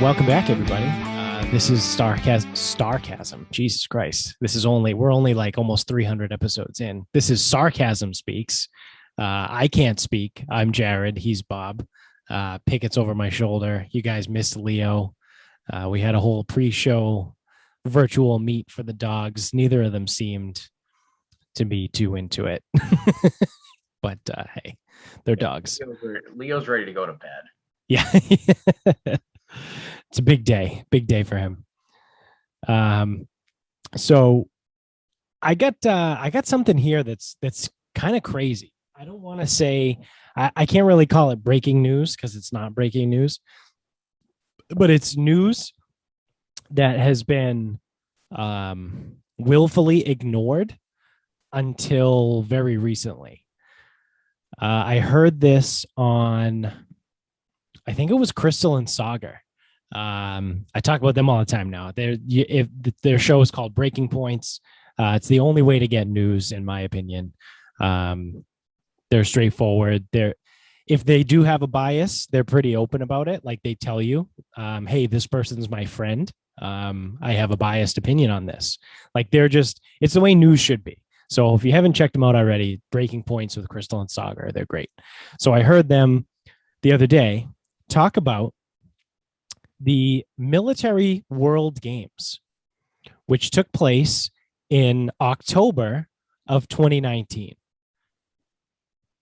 Welcome back, everybody. This is Sarcasm. Jesus Christ. We're only like almost 300 episodes in. This is Sarcasm Speaks. I can't speak. I'm Jared. He's Bob. Pickett's over my shoulder. You guys missed Leo. We had a whole pre-show virtual meet for the dogs. Neither of them seemed to be too into it. But hey, they're dogs. Leo's ready to go to bed. Yeah. It's a big day for him. So I got something here that's kind of crazy. I don't want to say, I can't really call it breaking news because it's not breaking news, but it's news that has been willfully ignored until very recently. I heard this on, I think it was Crystal and Sagar. I talk about them all the time now. Their show is called Breaking Points. It's the only way to get news, in my opinion. They're straightforward. If they do have a bias, they're pretty open about it. Like they tell you, hey, this person's my friend. I have a biased opinion on this. Like it's the way news should be. So if you haven't checked them out already, Breaking Points with Crystal and Sagar, they're great. So I heard them the other day talk about the Military World Games, which took place in October of 2019.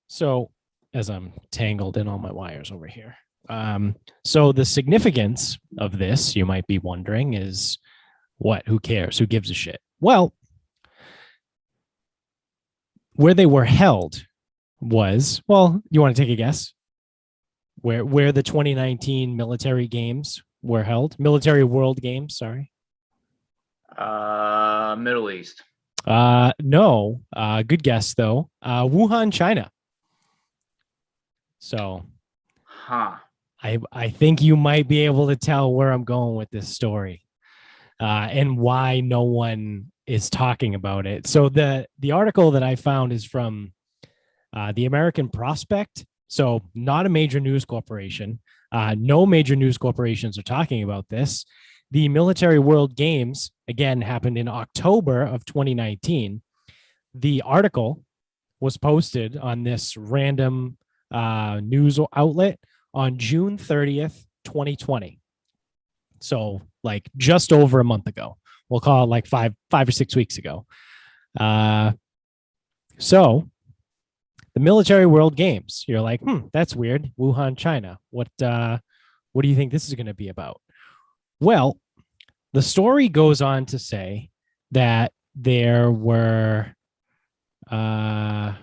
So, as I'm tangled in all my wires over here. So the significance of this, you might be wondering, is what? Who cares? Who gives a shit? Well, where they were held was, well, you want to take a guess? Where the 2019 military games were held? Military World Games, sorry. Middle East. No. Good guess, though. Wuhan, China. So, I think you might be able to tell where I'm going with this story and why no one is talking about it. So the article that I found is from the American Prospect. So not a major news corporation. No major news corporations are talking about this. The Military World Games, again, happened in October of 2019. The article was posted on this random news outlet on June 30th, 2020. So like just over a month ago. We'll call it like five or 6 weeks ago. So the Military World Games, you're like, that's weird. Wuhan, China. What do you think this is going to be about? Well, the story goes on to say that there were, I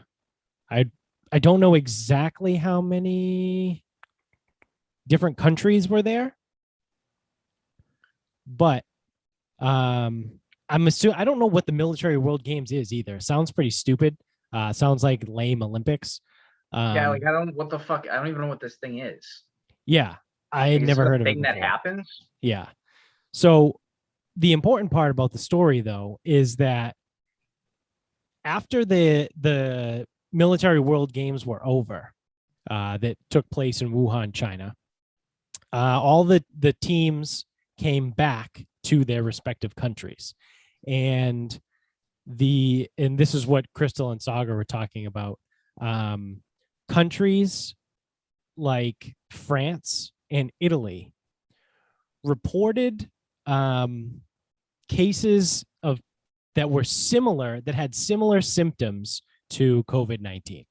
don't know exactly how many different countries were there, but I'm assuming, I don't know what the Military World Games is either. Sounds pretty stupid. Sounds like lame Olympics. Yeah, like what the fuck? I don't even know what this thing is. Yeah, I had never heard of it. Thing that happens. Yeah. So the important part about the story, though, is that after the Military World Games were over, that took place in Wuhan, China, all the teams came back to their respective countries, and this is what Crystal and Saga were talking about. Countries like France and Italy reported cases that had similar symptoms to COVID-19.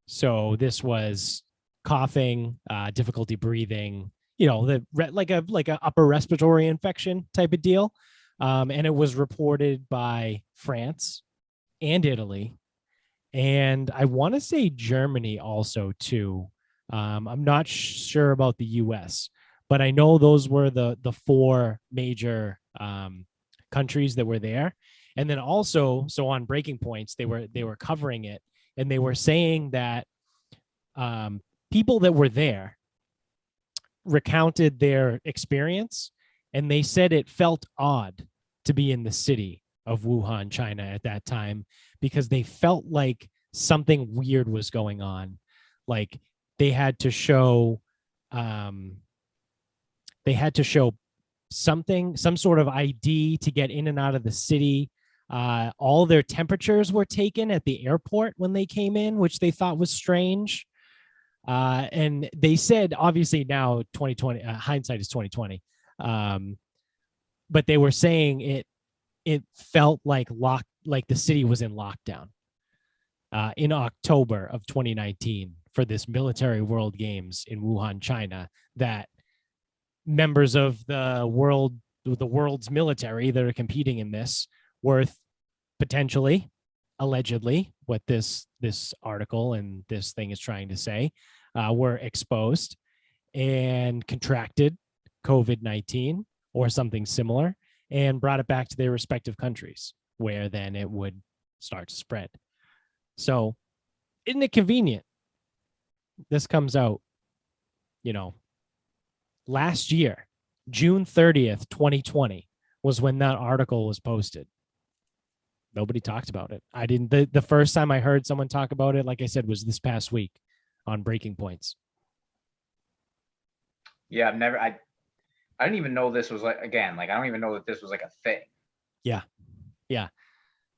So this was coughing, difficulty breathing, like a upper respiratory infection type of deal. And it was reported by France and Italy. And I want to say Germany also, too. I'm not sure about the US, but I know those were the four major countries that were there. And then also, so on Breaking Points, they were covering it, and they were saying that people that were there recounted their experience, and they said it felt odd to be in the city of Wuhan, China at that time, because they felt like something weird was going on. Like they had to show they had to show some sort of ID to get in and out of the city. All their temperatures were taken at the airport when they came in, which they thought was strange. And they said, obviously now 2020, hindsight is 2020. But they were saying it felt like the city was in lockdown in October of 2019 for this military world games in Wuhan, China, that members of the world's military that are competing in this were potentially, allegedly, what this article and this thing is trying to say, were exposed and contracted COVID-19 or something similar and brought it back to their respective countries, where then it would start to spread. So, isn't it convenient? This comes out, last year, June 30th, 2020, was when that article was posted. Nobody talked about it. I didn't. The first time I heard someone talk about it, like I said, was this past week on Breaking Points. Yeah, I didn't even know this was I don't even know that this was like a thing. Yeah.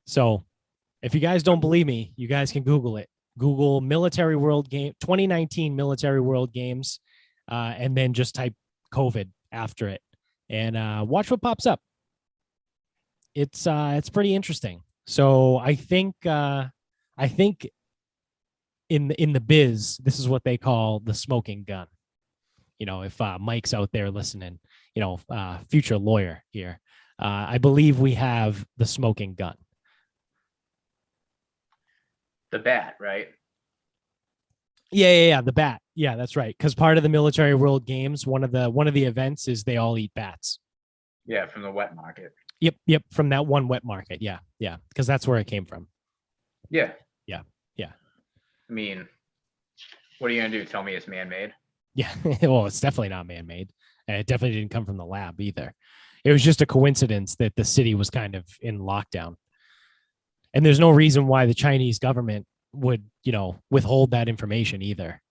So if you guys don't believe me, you guys can Google it. Google military world game 2019 military world games, and then just type COVID after it and watch what pops up. It's pretty interesting. So I think in the biz, this is what they call the smoking gun. If Mike's out there listening, future lawyer here, I believe we have the smoking gun. The bat, right? Yeah, the bat. Yeah, that's right. Because part of the military world games, one of the events is they all eat bats. Yeah, from the wet market. Yep, from that one wet market. Yeah, because that's where it came from. Yeah. Yeah. I mean, what are you gonna do? Tell me it's man-made? Yeah, well, it's definitely not man-made, and it definitely didn't come from the lab either. It was just a coincidence that the city was kind of in lockdown, and there's no reason why the Chinese government would, withhold that information either,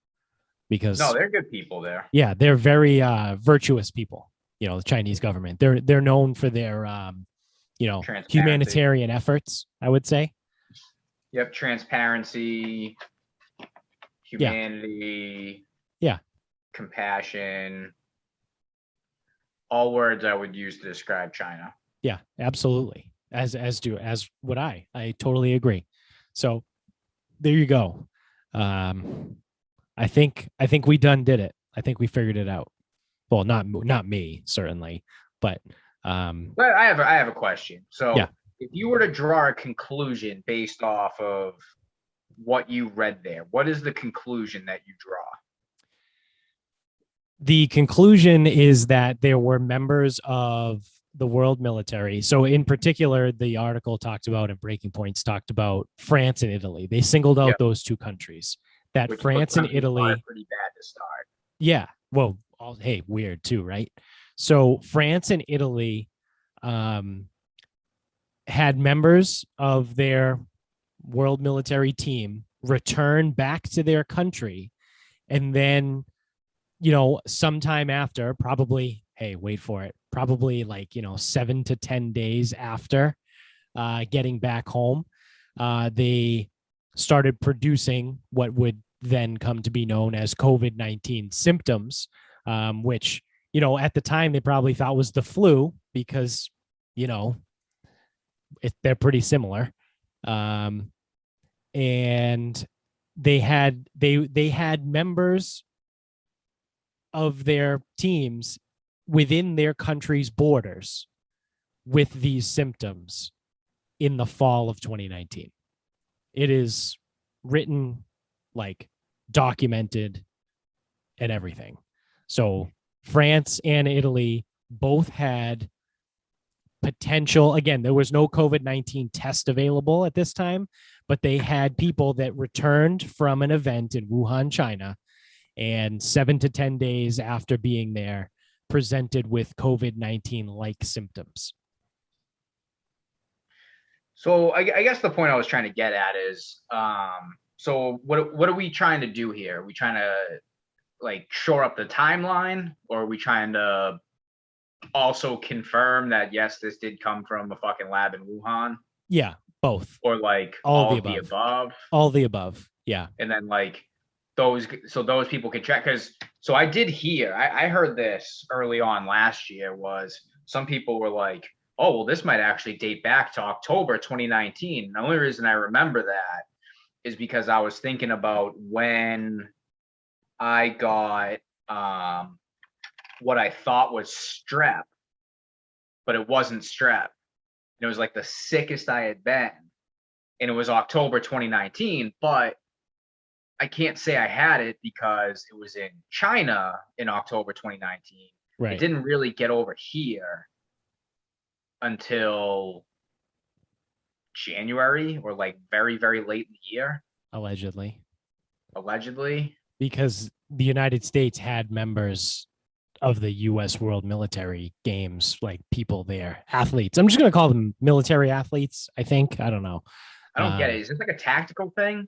because no, they're good people there. Yeah, they're very virtuous people. The Chinese government. They're known for their humanitarian efforts, I would say. Yep, transparency, humanity, compassion, all words I would use to describe China. Yeah, absolutely. As would I. I totally agree. So there you go. I think we done did it. I think we figured it out. Well, not me, certainly, but I have a question. So if you were to draw a conclusion based off of what you read there, what is the conclusion that you draw? The conclusion is that there were members of the world military. So in particular, the article talked about, and Breaking Points talked about, France and Italy. They singled out those two countries. That France and Italy, pretty bad to start. Yeah. Well, hey, weird too, right? So France and Italy had members of their world military team return back to their country, and then sometime after, probably, hey, wait for it, probably 7 to 10 days after getting back home, they started producing what would then come to be known as COVID-19 symptoms, which, at the time they probably thought was the flu because, they're pretty similar. And they had members of their teams within their country's borders with these symptoms in the fall of 2019. It is written, documented, and everything. So France and Italy both had potential. Again, there was no COVID-19 test available at this time, but they had people that returned from an event in Wuhan, China, and 7 to 10 days after being there, presented with COVID-19 like symptoms. So I guess the point I was trying to get at is, so what are we trying to do here? Are we trying to shore up the timeline, or are we trying to also confirm that yes, this did come from a fucking lab in Wuhan? Yeah, both. Or like All all the of the above. above? All the above. Yeah. And then like those people can check, because so I did hear, I heard this early on last year, was some people were like, oh well, this might actually date back to October 2019. The only reason I remember that is because I was thinking about when I got what I thought was strep, but it wasn't strep. And it was like the sickest I had been. And it was October 2019, but I can't say I had it because it was in China in October 2019. It Right. didn't really get over here until January, or like very, very late in the year, Allegedly. allegedly. Because the United States had members of the US World Military Games, like people there, athletes. I'm just going to call them military athletes, I think. I don't know. I don't get it. Is this like a tactical thing?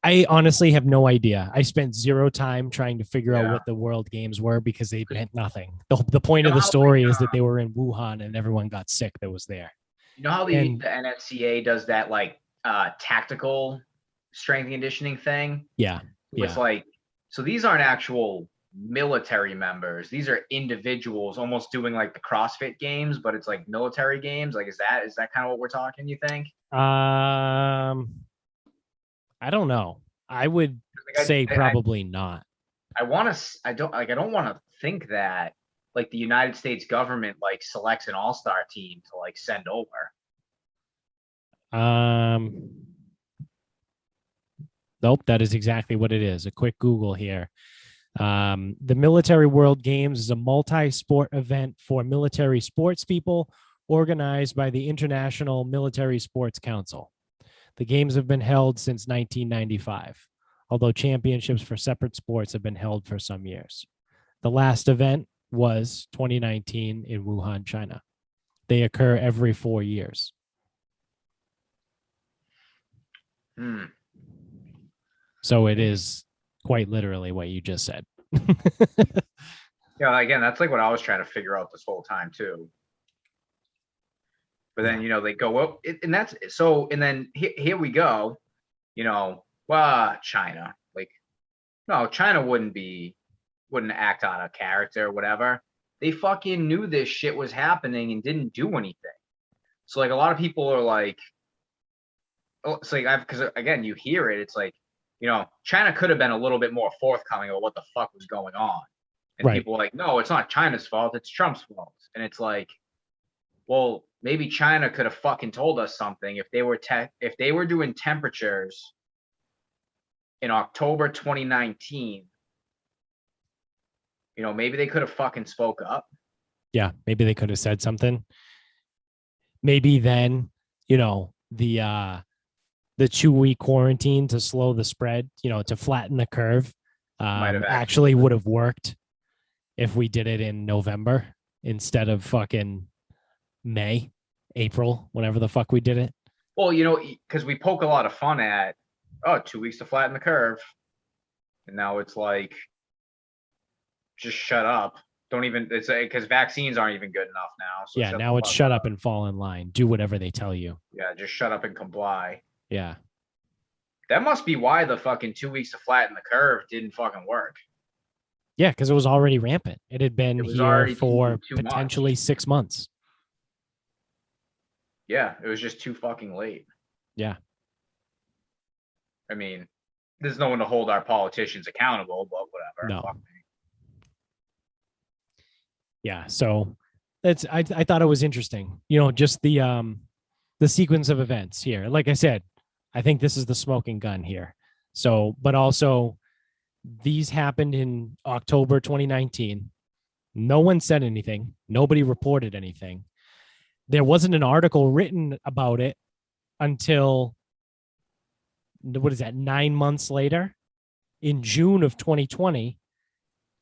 I honestly have no idea. I spent zero time trying to figure out Yeah. what the World Games were because they meant nothing. The point You of know the how, story like, is that they were in Wuhan and everyone got sick that was there. you know how And the NFCA does that like tactical strength and conditioning thing? yeah, It's yeah. like, so these aren't actual military members. These are individuals almost doing like the CrossFit games, but it's like military games. Like, is that kind of what we're talking, you think? I don't know. I would Like say probably not. I want to, I don't want to think that like the United States government like selects an all-star team to like send over. Um, nope, that is exactly what it is. A quick Google here. The Military World Games is a multi-sport event for military sports people organized by the International Military Sports Council. The games have been held since 1995, although championships for separate sports have been held for some years. The last event was 2019 in Wuhan, China. They occur every 4 years. Hmm. So it is quite literally what you just said. Yeah, again, that's like what I was trying to figure out this whole time too. But then, Yeah. they go up, and that's so. And then here we go. China. Like, no, China wouldn't act on a character or whatever. They fucking knew this shit was happening and didn't do anything. So like a lot of people are like, oh, it's like because again, you hear it. It's like, China could have been a little bit more forthcoming about what the fuck was going on. And Right. people are like, no, it's not China's fault. It's Trump's fault. And it's like, well, maybe China could have fucking told us something if they were doing temperatures in October 2019. Maybe they could have fucking spoke up. Yeah. Maybe they could have said something. Maybe then, the 2-week quarantine to slow the spread, to flatten the curve, Might have actually would have worked if we did it in November instead of fucking May, April, whenever the fuck we did it. Well, because we poke a lot of fun at, 2 weeks to flatten the curve. And now it's like, just shut up. Don't even, it's because vaccines aren't even good enough now. So Yeah, now it's shut up and fall in line. Do whatever they tell you. Yeah, just shut up and comply. Yeah. That must be why the fucking 2 weeks to flatten the curve didn't fucking work. Yeah, because it was already rampant. It had been here for potentially 6 months. Yeah, it was just too fucking late. Yeah. I mean, there's no one to hold our politicians accountable, but whatever. No. Yeah, so I thought it was interesting. Just the sequence of events here. Like I said, I think this is the smoking gun here. So, but also these happened in October 2019. No one said anything. Nobody reported anything. There wasn't an article written about it until, what is that, 9 months later, in June of 2020,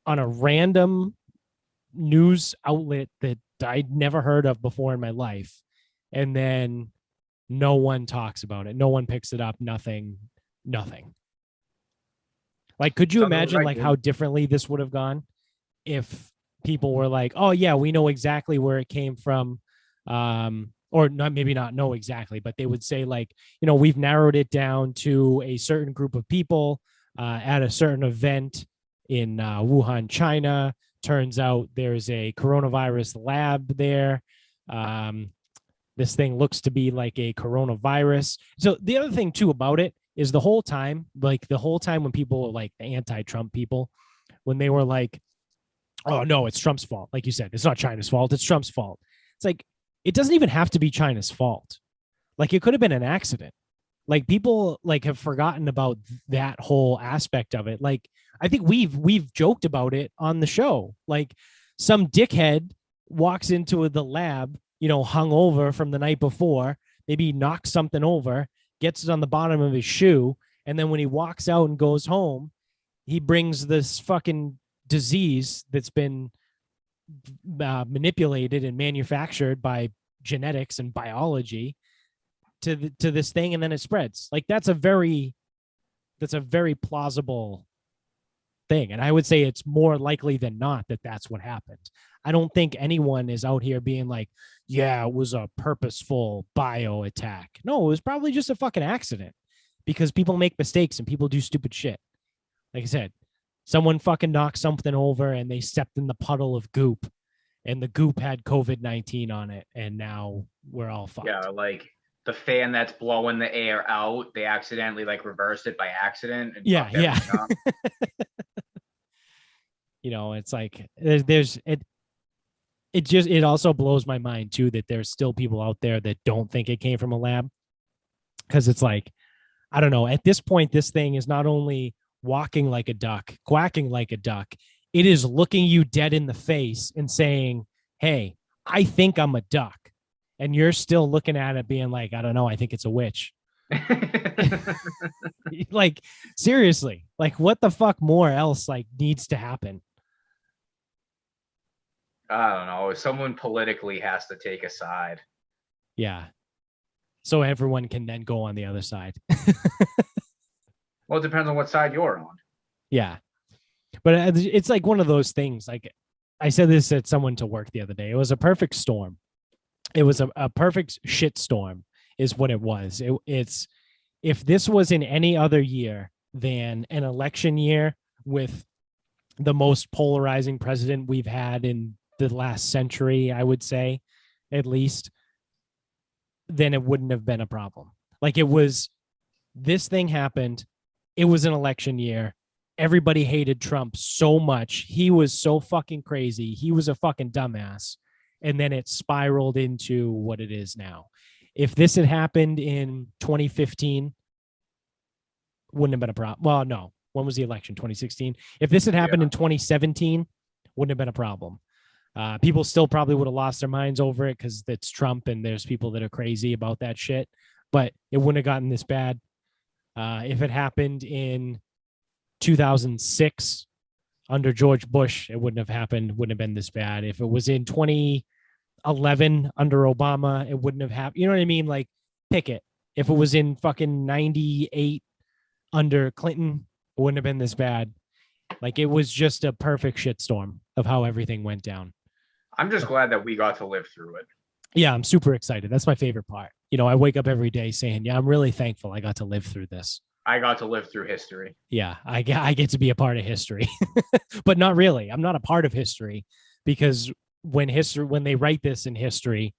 on a random news outlet that I'd never heard of before in my life. And then no one talks about it. No one picks it up. Nothing. Like, could you imagine like how differently this would have gone if people were like, oh yeah, we know exactly where it came from. Or not, maybe not know exactly, but they would say like, we've narrowed it down to a certain group of people at a certain event in Wuhan, China. Turns out there's a coronavirus lab there. Um, this thing looks to be like a coronavirus. So the other thing too about it is the whole time when people were like the anti-Trump people, when they were like, oh no, it's Trump's fault. Like you said, it's not China's fault. It's Trump's fault. It's like, it doesn't even have to be China's fault. Like it could have been an accident. Like people like have forgotten about that whole aspect of it. Like I think we've joked about it on the show. Like some dickhead walks into the lab, hung over from the night before, maybe knocks something over, gets it on the bottom of his shoe, and then when he walks out and goes home, he brings this fucking disease that's been manipulated and manufactured by genetics and biology to this thing, and then it spreads. Like that's a very plausible thing, and I would say it's more likely than not that that's what happened. I don't think anyone is out here being like, yeah, it was a purposeful bio attack. No, it was probably just a fucking accident, because people make mistakes and people do stupid shit. Like I said, someone fucking knocked something over and they stepped in the puddle of goop, and the goop had COVID-19 on it, and now we're all fucked. Yeah, like the fan that's blowing the air out, they accidentally like reversed it by accident. And yeah. It's like there's it. It also blows my mind too that there's still people out there that don't think it came from a lab, because it's like, I don't know. At this point, this thing is not only walking like a duck, quacking like a duck, it is looking you dead in the face and saying, hey, I think I'm a duck. And you're still looking at it being like, I don't know, I think it's a witch. Like, seriously, like what the fuck more else like needs to happen? I don't know. Someone politically has to take a side. Yeah. So everyone can then go on the other side. Well, it depends on what side you're on. Yeah. But it's like one of those things. Like I said this at someone to work the other day. It was a perfect storm. It was a perfect shit storm is what it was. It's if this was in any other year than an election year with the most polarizing president we've had in the last century, I would say, at least, then it wouldn't have been a problem. Like it was, this thing happened. It was an election year. Everybody hated Trump so much. He was so fucking crazy. He was a fucking dumbass. And then it spiraled into what it is now. If this had happened in 2015, wouldn't have been a problem. Well, no. When was the election? 2016. If this had happened in 2017, wouldn't have been a problem. People still probably would have lost their minds over it because it's Trump and there's people that are crazy about that shit. But it wouldn't have gotten this bad. If it happened in 2006 under George Bush, it wouldn't have happened, wouldn't have been this bad. If it was in 2011 under Obama, it wouldn't have happened. You know what I mean? Like, pick it. If it was in fucking 98 under Clinton, it wouldn't have been this bad. Like, it was just a perfect shitstorm of how everything went down. I'm just glad that we got to live through it. Yeah, I'm super excited. That's my favorite part. I wake up every day saying, yeah, I'm really thankful I got to live through this. I got to live through history. Yeah, I get to be a part of history, but not really. I'm not a part of history, because when they write this in history,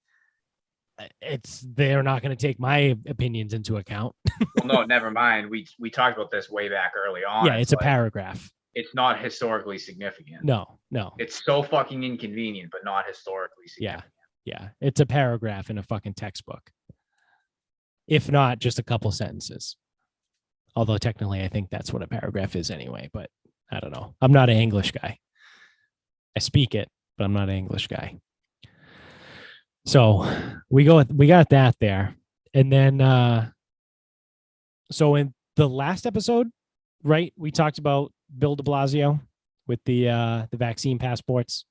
they're not going to take my opinions into account. Well, no, never mind. We talked about this way back early on. Yeah, it's a paragraph. It's not historically significant. No. It's so fucking inconvenient, but not historically significant. Yeah. It's a paragraph in a fucking textbook. If not just a couple sentences. Although technically I think that's what a paragraph is anyway, but I don't know. I'm not an English guy. I speak it, but I'm not an English guy. So we got that there. And then so in the last episode, right, we talked about Bill de Blasio with the vaccine passports.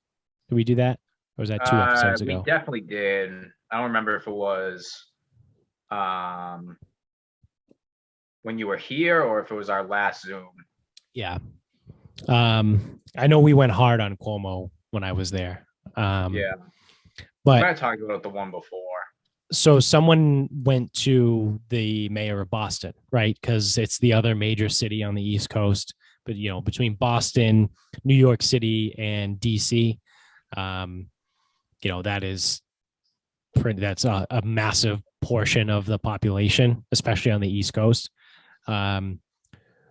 Did we do that? Or was that 2 episodes ago? We definitely did. I don't remember if it was when you were here or if it was our last Zoom. Yeah. I know we went hard on Cuomo when I was there. Um, Yeah. We but might have talked about the one before. so someone went to the mayor of Boston, right? Because it's the other major city on the East Coast. But between Boston, New York City, and DC, um, that is that's a massive portion of the population, especially on the East Coast. Um,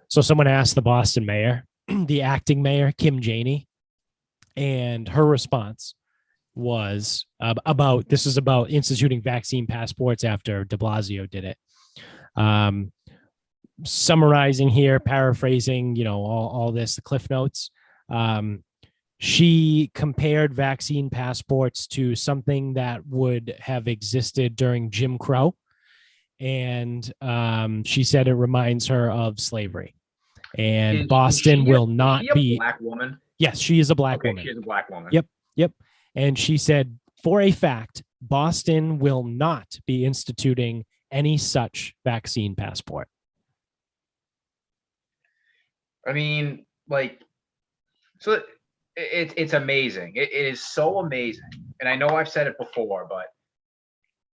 so someone asked the Boston mayor, the acting mayor, Kim Janey, and her response was about this is about instituting vaccine passports after de Blasio did it. Um, Summarizing here, paraphrasing, all this, the cliff notes. Um, she compared vaccine passports to something that would have existed during Jim Crow. And she said it reminds her of slavery. And Boston will Is not she a be. black woman? Yes, she is a black Okay, woman. she is a black woman. Yep. Yep. And she said, for a fact, Boston will not be instituting any such vaccine passport. I mean, like, so it's amazing. It is so amazing. And I know I've said it before, but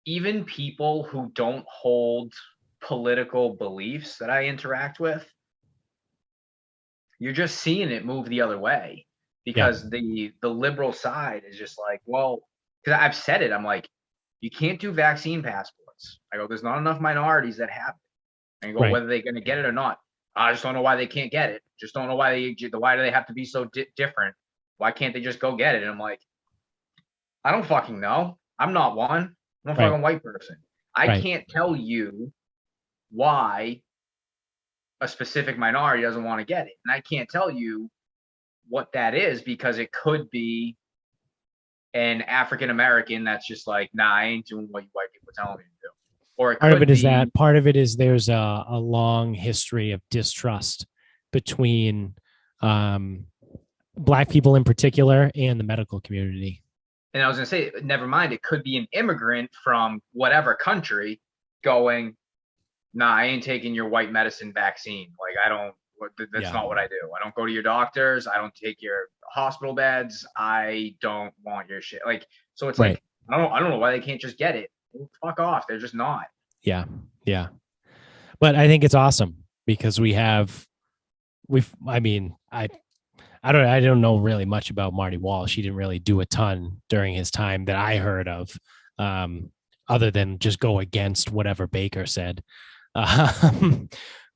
even people who don't hold political beliefs that I interact with, you're just seeing it move the other way Yeah. because the liberal side is just like, well, because I've said it, I'm like, you can't do vaccine passports. I go, there's not enough minorities that have it. And you go, Right. whether they're going to get it or not. I just don't know why they can't get it. Just don't know why do they have to be so different? Why can't they just go get it? And I'm like, I don't fucking know. I'm not one. I'm a Right. fucking white person. I Right. can't tell you why a specific minority doesn't want to get it. And I can't tell you what that is because it could be an African American that's just like, nah, I ain't doing what you white people telling me to do. Or it Part of could it is be, that. Part of it is there's a long history of distrust between Black people in particular and the medical community. and I was going to say, never mind, it could be an immigrant from whatever country going, nah, I ain't taking your white medicine vaccine. Like, I don't, that's not what I do. I don't go to your doctors. I don't take your hospital beds. I don't want your shit. Like, so it's Right. like, I don't know why they can't just get it. Well, fuck off. They're just not. Yeah. Yeah. But I think it's awesome because I mean, I don't know really much about Marty Walsh. He didn't really do a ton during his time that I heard of, other than just go against whatever Baker said.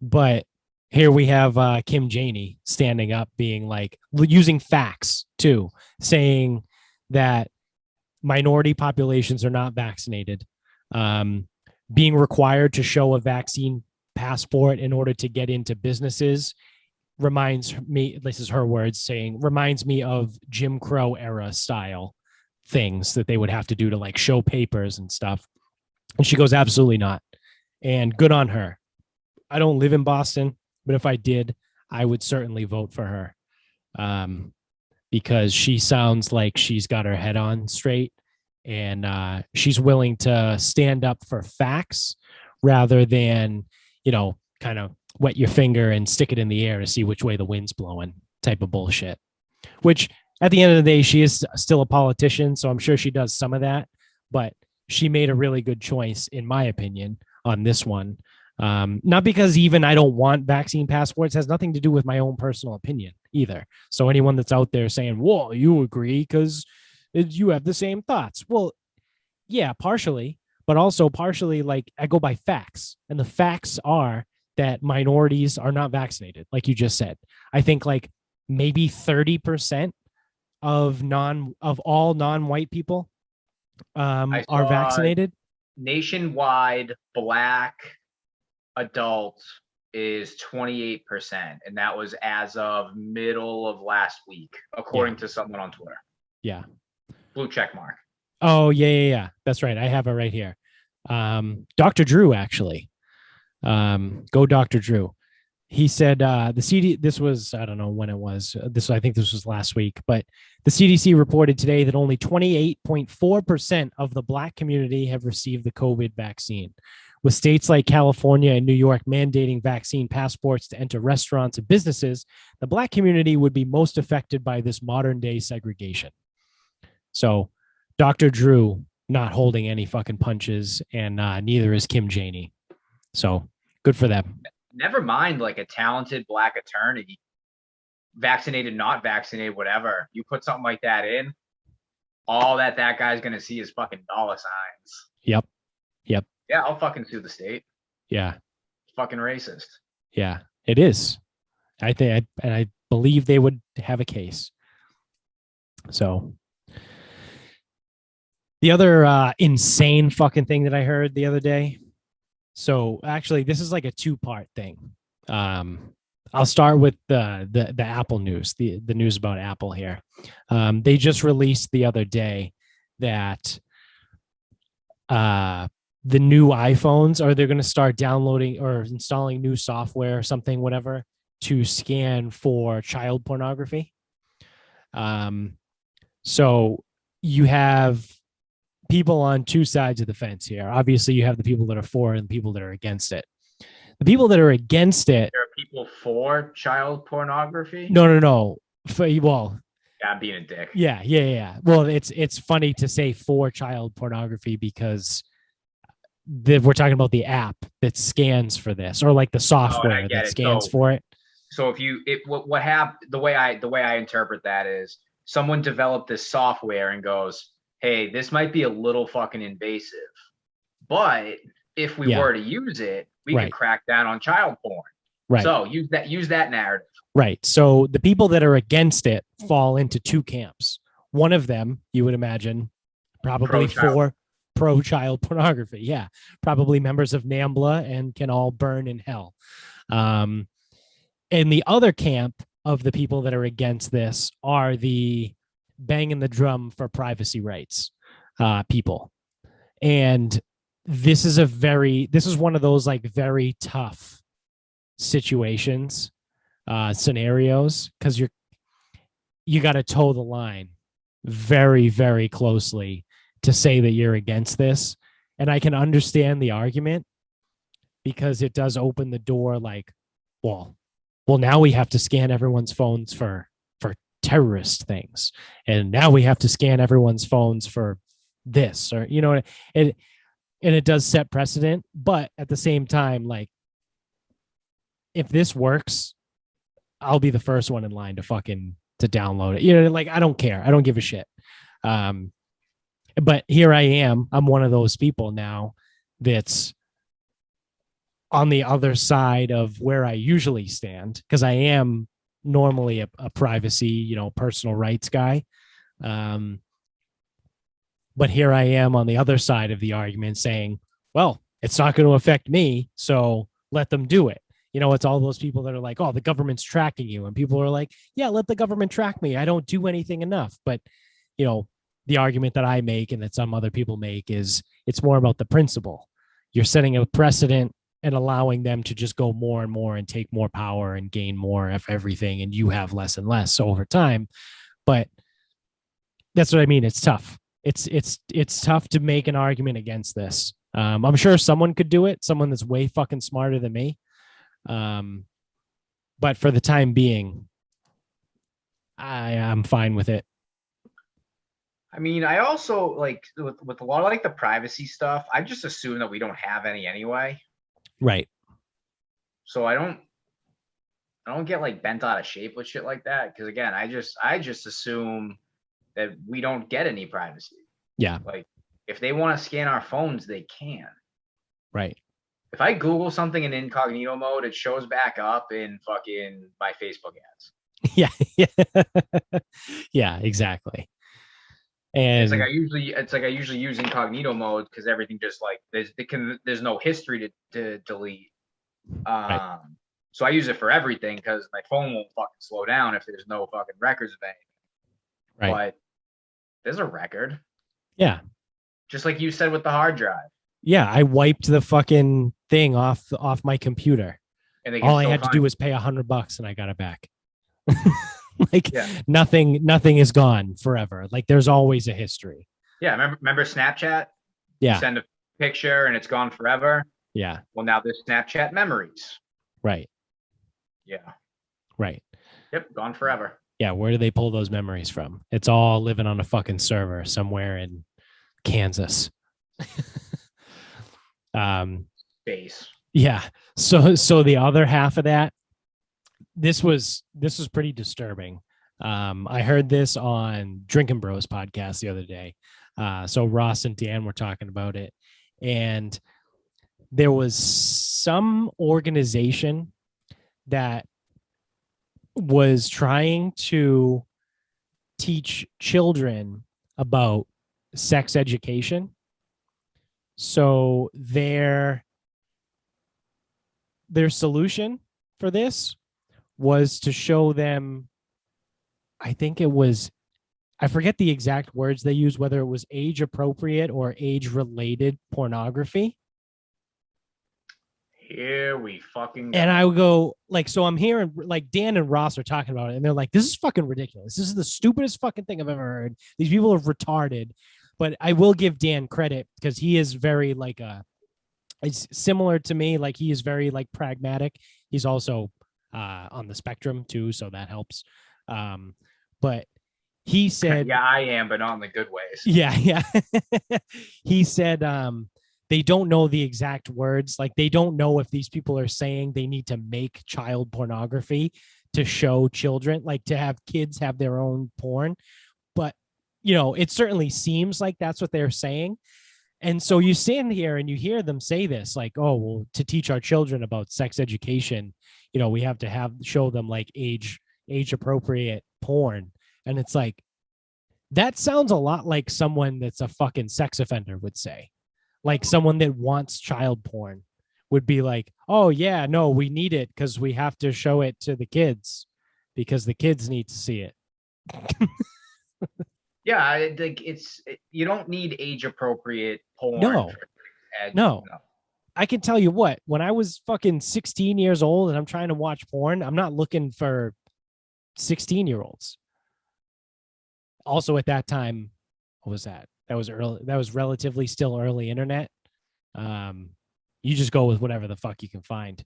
But here we have Kim Janey standing up, being like, using facts too, saying that minority populations are not vaccinated, being required to show a vaccine passport in order to get into businesses reminds me, this is her words saying, reminds me of Jim Crow era style things that they would have to do to like show papers and stuff. And she goes, absolutely not. And good on her. I don't live in Boston, but if I did, I would certainly vote for her, because she sounds like she's got her head on straight, and she's willing to stand up for facts rather than, kind of wet your finger and stick it in the air to see which way the wind's blowing type of bullshit. Which at the end of the day, she is still a politician, so I'm sure she does some of that, but she made a really good choice, in my opinion, on this one. Not because even I don't want vaccine passports, has nothing to do with my own personal opinion either. So anyone that's out there saying, well, you agree because you have the same thoughts. Well, yeah, partially, but also partially like I go by facts. And the facts are that minorities are not vaccinated, like you just said. I think like maybe 30% of all non-white people are vaccinated. Nationwide black adults is 28%, and that was as of middle of last week, according to someone on Twitter. Yeah. Blue check mark. Oh, yeah. That's right. I have it right here. Dr. Drew, actually. Go Dr. Drew. He said the CD, this was, I don't know when it was. I think this was last week, but the CDC reported today that only 28.4% of the Black community have received the COVID vaccine, With states like California and New York mandating vaccine passports to enter restaurants and businesses, the Black community would be most affected by this modern day segregation. So Dr. Drew not holding any fucking punches, and neither is Kim Janey. So good for them. Never mind like a talented Black attorney, vaccinated, not vaccinated, whatever. You put something like that in, all that guy's gonna see is fucking dollar signs. Yep. Yeah, I'll fucking sue the state. Yeah. It's fucking racist. Yeah, it is. I believe they would have a case. So the other insane fucking thing that I heard the other day. So actually, this is like a two-part thing. I'll start with the Apple news, the news about Apple here. They just released the other day that the new iPhones, or they're going to start downloading or installing new software or something, whatever, to scan for child pornography. So you have people on two sides of the fence here. Obviously, you have the people that are for it and the people that are against it. The people that are against it. There are people for child pornography? No. Well, yeah, I'm being a dick. Yeah. Well, it's funny to say for child pornography because we're talking about the app that scans for this, or like the software that scans for it. So what happened, the way I interpret that is someone developed this software and goes, hey, this might be a little fucking invasive, but if we were to use it, we could crack down on child porn. Right. So use that narrative. Right. So the people that are against it fall into two camps. One of them, you would imagine, probably for pro-child pornography. Yeah. Probably members of NAMBLA and can all burn in hell. And the other camp of the people that are against this are the banging the drum for privacy rights people. And this is one of those like very tough situations, scenarios, because you got to toe the line very, very closely to say that you're against this. And I can understand the argument because it does open the door like, well, now we have to scan everyone's phones for terrorist things. And now we have to scan everyone's phones for this, or, and it does set precedent. But at the same time, like, if this works, I'll be the first one in line to download it. Like, I don't care. I don't give a shit. But here I am. I'm one of those people now that's on the other side of where I usually stand, because I am normally a privacy, personal rights guy. But here I am on the other side of the argument saying, well, it's not going to affect me, so let them do it. It's all those people that are like, oh, the government's tracking you. And people are like, yeah, let the government track me. I don't do anything enough. But, the argument that I make and that some other people make is it's more about the principle. You're setting a precedent and allowing them to just go more and more and take more power and gain more of everything. And you have less and less over time. But that's what I mean. It's tough. It's tough to make an argument against this. I'm sure someone could do it. Someone that's way fucking smarter than me. But for the time being, I'm fine with it. I mean, I also like with a lot of like the privacy stuff, I just assume that we don't have any anyway. Right. So I don't get like bent out of shape with shit like that. Cause again, I just assume that we don't get any privacy. Yeah. Like if they want to scan our phones, they can. Right. If I Google something in incognito mode, it shows back up in fucking my Facebook ads. Yeah. Yeah, exactly. And it's like I usually use incognito mode because everything just like there's no history to delete. Right. So I use it for everything because my phone won't fucking slow down if there's no fucking records of anything. Right. But there's a record. Yeah. Just like you said with the hard drive. Yeah, I wiped the fucking thing off my computer. And all I had to do was pay $100 and I got it back. Like nothing is gone forever. Like there's always a history. Yeah, remember Snapchat? Yeah. You send a picture and it's gone forever. Yeah. Well, now there's Snapchat memories. Right. Yeah. Right. Yep. Gone forever. Yeah. Where do they pull those memories from? It's all living on a fucking server somewhere in Kansas. Base. Yeah. So the other half of that, this was pretty disturbing. I heard this on Drinking Bros podcast the other day. So Ross and Dan were talking about it, and there was some organization that was trying to teach children about sex education. So their solution for this was to show them, I think it was, I forget the exact words they used, whether it was age appropriate or age related pornography. Here we fucking go. And I would go, like, so I'm hearing, like, Dan and Ross are talking about it, and they're like, this is fucking ridiculous. This is the stupidest fucking thing I've ever heard. These people are retarded. But I will give Dan credit because he is very, like, it's similar to me. Like, he is very, like, pragmatic. He's also on the spectrum too, so that helps. But he said, yeah, I am, but not in the good ways. yeah. He said they don't know the exact words. Like, they don't know if these people are saying they need to make child pornography to show children, like to have kids have their own porn. But, it certainly seems like that's what they're saying. And so you stand here and you hear them say this, like, oh, well, to teach our children about sex education, we have to show them like age appropriate porn. And it's like, that sounds a lot like someone that's a fucking sex offender would say. Like, someone that wants child porn would be like, oh yeah, no, we need it because we have to show it to the kids because the kids need to see it. Yeah, you don't need age appropriate porn. No. I can tell you what, when I was fucking 16 years old and I'm trying to watch porn, I'm not looking for 16-year-olds. Also at that time, what was that? That was early. That was relatively still early internet. You just go with whatever the fuck you can find.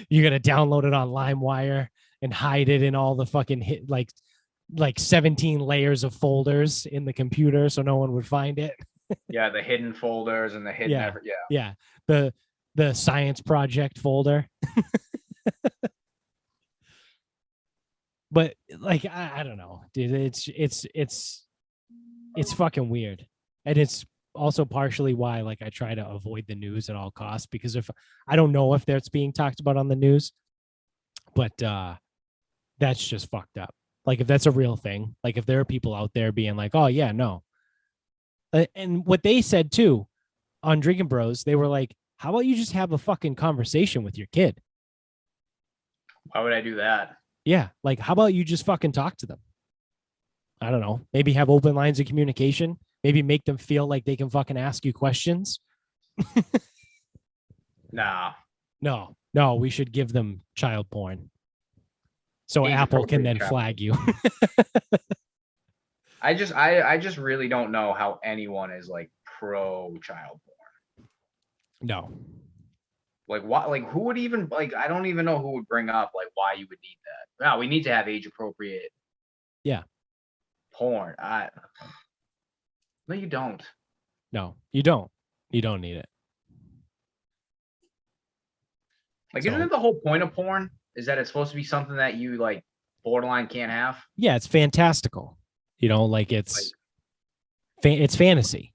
You're gonna download it on LimeWire and hide it in all the fucking hit, like 17 layers of folders in the computer so no one would find it. Yeah, the hidden folders and the hidden yeah. The science project folder. But like, I don't know, dude. It's fucking weird, and it's also partially why, like, I try to avoid the news at all costs, because if I don't know if that's being talked about on the news, but that's just fucked up. Like, if that's a real thing, like if there are people out there being like, oh yeah, no. And what they said too on Drinking Bros, they were like, how about you just have a fucking conversation with your kid? Why would I do that? Yeah. Like, how about you just fucking talk to them? I don't know. Maybe have open lines of communication. Maybe make them feel like they can fucking ask you questions. No, we should give them child porn. So Apple can then flag you. I just really don't know how anyone is like pro child porn. No. Like, what? Like, who would even, like, I don't even know who would bring up like why you would need that. No, we need to have age appropriate. Yeah. Porn. No, you don't. No, you don't. You don't need it. Like, isn't it the whole point of porn? Is that it's supposed to be something that you like borderline can't have? Yeah, it's fantastical. Like it's fantasy.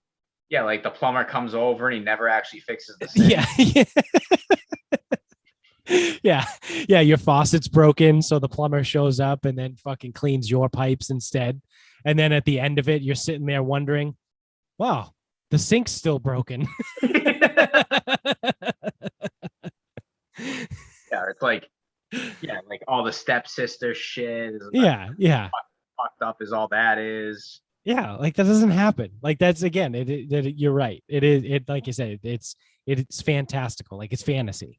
Yeah, like the plumber comes over and he never actually fixes the sink. Yeah. Your faucet's broken, so the plumber shows up and then fucking cleans your pipes instead. And then at the end of it, you're sitting there wondering, wow, the sink's still broken. Yeah, it's like, like all the stepsister shit. Yeah. Fucked up is all that is. Yeah, like that doesn't happen. Like, that's, again, you're right. It is, like you said, it's fantastical. Like, it's fantasy.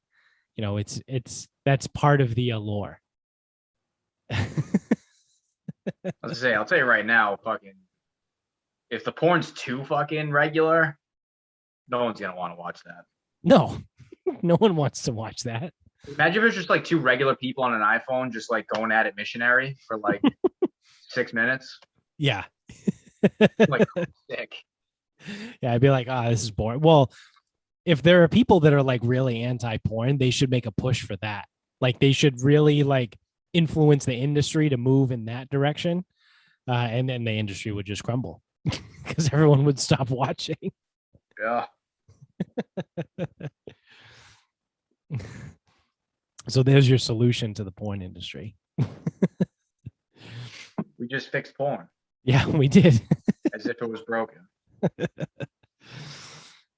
That's part of the allure. I'll tell you right now, fucking, if the porn's too fucking regular, no one's gonna want to watch that. No, no one wants to watch that. Imagine if it's just like two regular people on an iPhone just like going at it missionary for like 6 minutes. Yeah. Like sick. Yeah, I'd be like, ah, oh, this is boring. Well, if there are people that are like really anti-porn, they should make a push for that. Like they should really like influence the industry to move in that direction. And then the industry would just crumble because everyone would stop watching. Yeah. So there's your solution to the porn industry. We just fixed porn Yeah, we did. as if it was broken.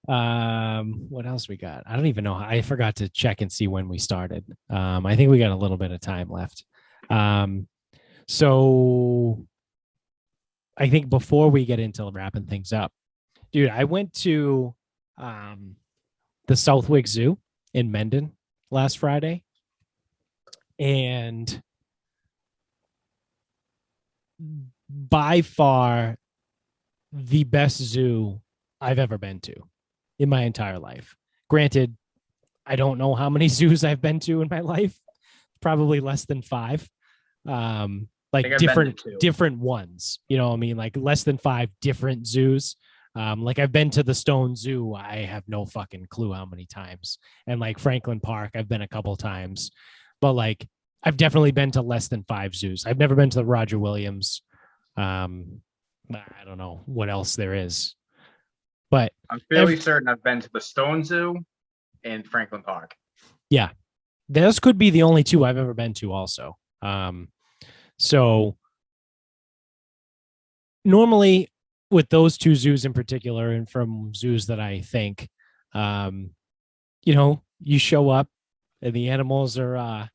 What else we got? I don't even know. I forgot to check and see when we started. I think we got a little bit of time left. So I think before we get into wrapping things up, dude, I went to the Southwick Zoo in Mendon last Friday, and by far the best zoo I've ever been to in my entire life. Granted, I don't know how many zoos I've been to in my life, probably less than 5. Like different ones, you know what I mean? Like less than 5 different zoos. Like I've been to the Stone Zoo, I have no fucking clue how many times. And like Franklin Park, I've been a couple times. But like I've definitely been to less than 5 zoos. I've never been to the Roger Williams. I don't know what else there is. But I'm fairly certain I've been to the Stone Zoo and Franklin Park. Yeah. Those could be the only 2 I've ever been to also. So normally with those 2 zoos in particular, and from zoos that I think, you know, you show up and the animals are,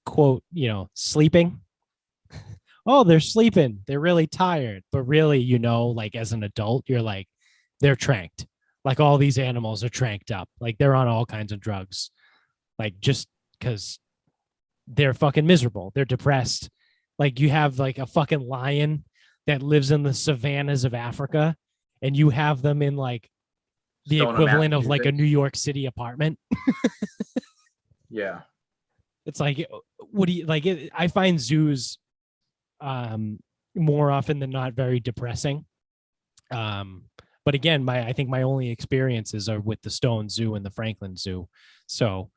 quote, you know, sleeping. Oh, they're sleeping. They're really tired. But really, you know, like as an adult, you're like, they're tranked. Like all these animals are tranked up. Like they're on all kinds of drugs. Like just because they're fucking miserable. They're depressed. Like you have like a fucking lion that lives in the savannas of Africa, and you have them in like the equivalent of like a New York City apartment. Yeah. It's like, what do you like? I find zoos more often than not very depressing. But again, I think my only experiences are with the Stone Zoo and the Franklin Zoo. So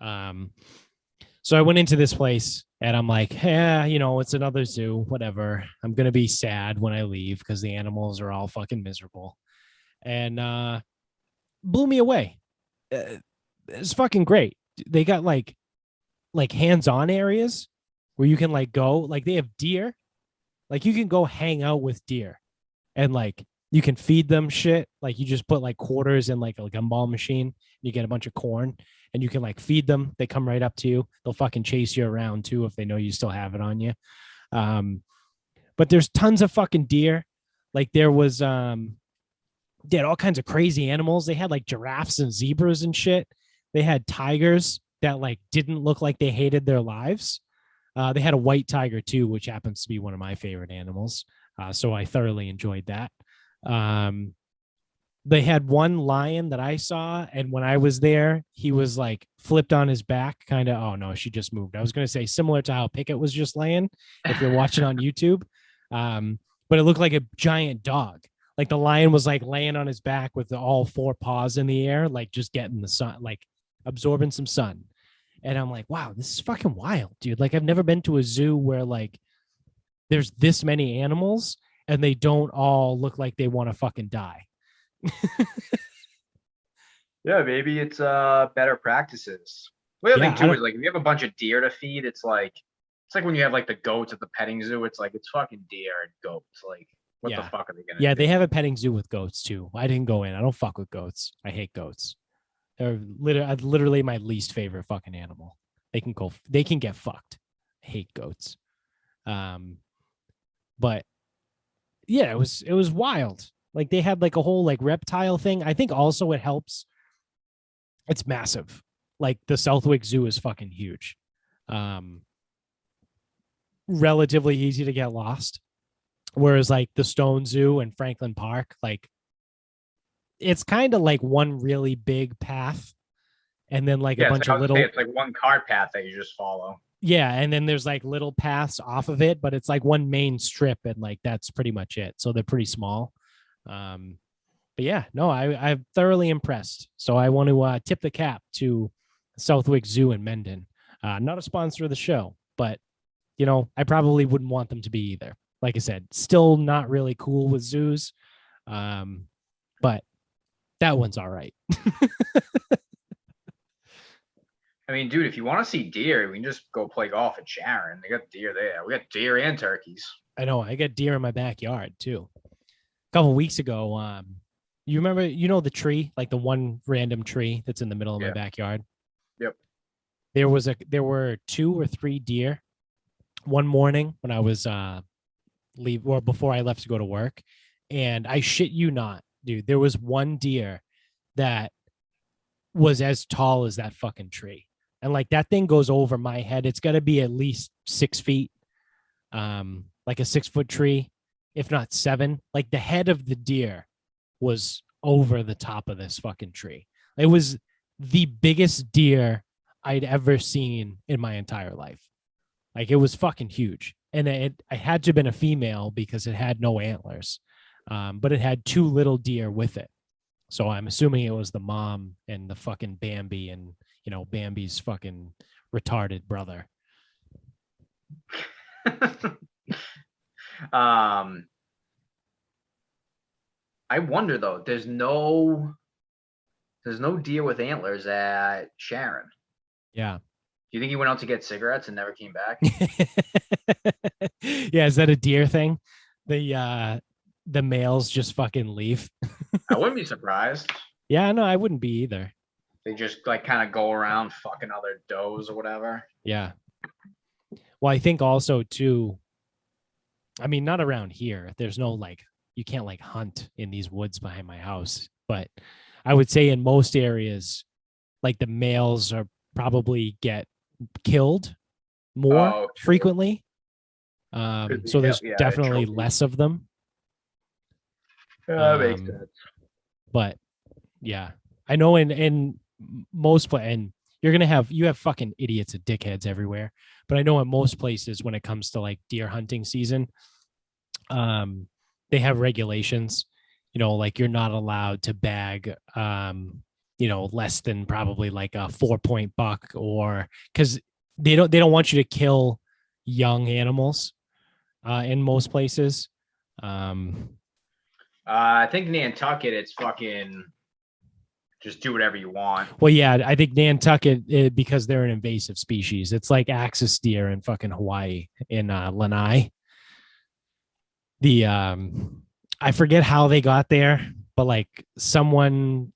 so I went into this place and I'm like, yeah, you know, it's another zoo, whatever. I'm going to be sad when I leave because the animals are all fucking miserable. And blew me away. It's fucking great. They got like hands-on areas where you can like go, like they have deer. Like you can go hang out with deer and like you can feed them shit. Like you just put like quarters in like a gumball machine and you get a bunch of corn and you can like feed them. They come right up to you. They'll fucking chase you around too if they know you still have it on you. But there's tons of fucking deer. Like there was they had all kinds of crazy animals. They had like giraffes and zebras and shit. They had tigers that like didn't look like they hated their lives. They had a white tiger too, which happens to be one of my favorite animals. So I thoroughly enjoyed that. They had one lion that I saw, and when I was there, he was like flipped on his back, kind of. Oh no, she just moved. I was going to say similar to how Pickett was just laying, if you're watching on YouTube. But it looked like a giant dog. Like the lion was like laying on his back with all 4 paws in the air, like just getting the sun, like absorbing some sun. And I'm like, wow, this is fucking wild, dude. Like I've never been to a zoo where like there's this many animals and they don't all look like they want to fucking die. Yeah, maybe it's better practices. The other Yeah, thing too is like if you have a bunch of deer to feed, it's like when you have like the goats at the petting zoo. It's like it's fucking deer and goats. Like what the fuck are they gonna do? Yeah, they have a petting zoo with goats too. I didn't go in. I don't fuck with goats. I hate goats. They're literally my least favorite fucking animal. They can get fucked. I hate goats. But yeah, it was wild. Like they had like a whole like reptile thing. I think also it helps. It's massive. Like the Southwick Zoo is fucking huge. Relatively easy to get lost. Whereas like the Stone Zoo and Franklin Park, like it's kind of like one really big path and then like a Yeah, it's bunch like I of was gonna say little, it's like one cart path that you just follow. yeah, and then there's like little paths off of it, but it's like one main strip and like that's pretty much it. So they're pretty small. Um, but yeah, no, I'm thoroughly impressed. So I want to tip the cap to Southwick Zoo in Mendon. Not a sponsor of the show, but you know, I probably wouldn't want them to be either. Like I said, still not really cool with zoos. Um, but that one's all right. I mean, dude, if you want to see deer, we can just go play golf at Sharon. They got deer there. We got deer and turkeys. I know I got deer in my backyard too. A couple weeks ago, you remember, you know, the tree, like the one random tree that's in the middle of my Yeah. backyard. Yep. There were 2 or 3 deer one morning when I was leave or before I left to go to work, and I shit you not, dude, there was one deer that was as tall as that fucking tree, and like that thing goes over my head. It's got to be at least 6 feet, like a 6 foot tree, if not 7. Like the head of the deer was over the top of this fucking tree. It was the biggest deer I'd ever seen in my entire life. Like it was fucking huge. And it had to have been a female because it had no antlers. But it had 2 little deer with it. So I'm assuming it was the mom and the fucking Bambi and, you know, Bambi's fucking retarded brother. um, I wonder though. There's no deer with antlers at Sharon. Yeah. Do you think he went out to get cigarettes and never came back? Yeah, is that a deer thing? The males just fucking leave. I wouldn't be surprised. Yeah, no, I wouldn't be either. They just like kind of go around fucking other does or whatever. Yeah. Well, I think also too, I mean, not around here. There's no like, you can't like hunt in these woods behind my house. But I would say in most areas, like the males are probably get killed more Oh, true. frequently. So there's Yeah, definitely trophy. less of them. That makes Um, sense. but yeah, I know in most and you have fucking idiots and dickheads everywhere. But I know in most places when it comes to like deer hunting season, they have regulations. You know, like you're not allowed to bag, you know, less than probably like a 4 point buck, or because they don't want you to kill young animals in most places. I think Nantucket, it's fucking just do whatever you want. Well, yeah, I think Nantucket, because they're an invasive species. It's like axis deer in fucking Hawaii in Lanai. The I forget how they got there, but like someone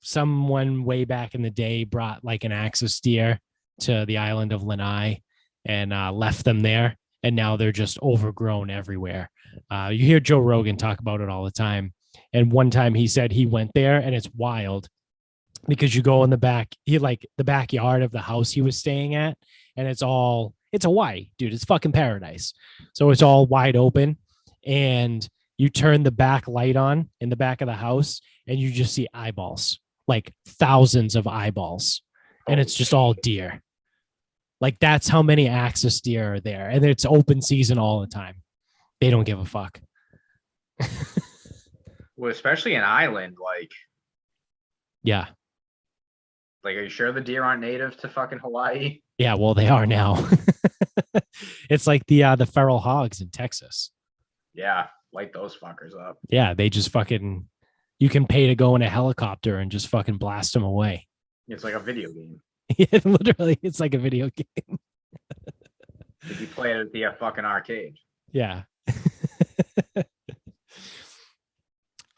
way back in the day brought like an axis deer to the island of Lanai and left them there, and now they're just overgrown everywhere. You hear Joe Rogan talk about it all the time, and one time he said he went there and it's wild because you go in the back, the backyard of the house he was staying at, and it's Hawaii, dude. It's fucking paradise. So it's all wide open, and you turn the back light on in the back of the house, and you just see eyeballs, like thousands of eyeballs, and it's just all deer. Like that's how many axis deer are there, and it's open season all the time. They don't give a fuck. Well, especially an island, Yeah. are you sure the deer aren't native to fucking Hawaii? Yeah, well, they are now. It's like the feral hogs in Texas. Yeah, light those fuckers up. Yeah, they just fucking, you can pay to go in a helicopter and just fucking blast them away. It's like a video game. Yeah, literally, it's like a video game. If you play it at the fucking arcade. Yeah.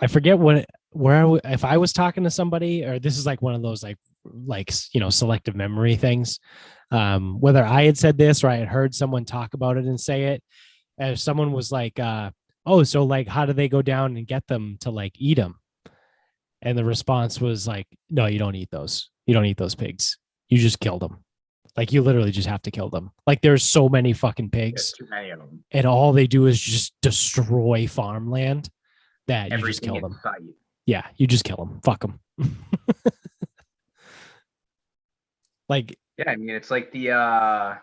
I forget if I was talking to somebody, or this is like one of those like you know, selective memory things. Whether I had said this or I had heard someone talk about it and say it, if someone was like, oh, so like how do they go down and get them to like eat them? And the response was like, no, you don't eat those. You don't eat those pigs. You just kill them. Like you literally just have to kill them. Like there's so many fucking pigs. There's too many of them. And all they do is just destroy farmland that you just kill them. Sight. Yeah, you just kill them. Fuck them. Like, Yeah, I mean it's like I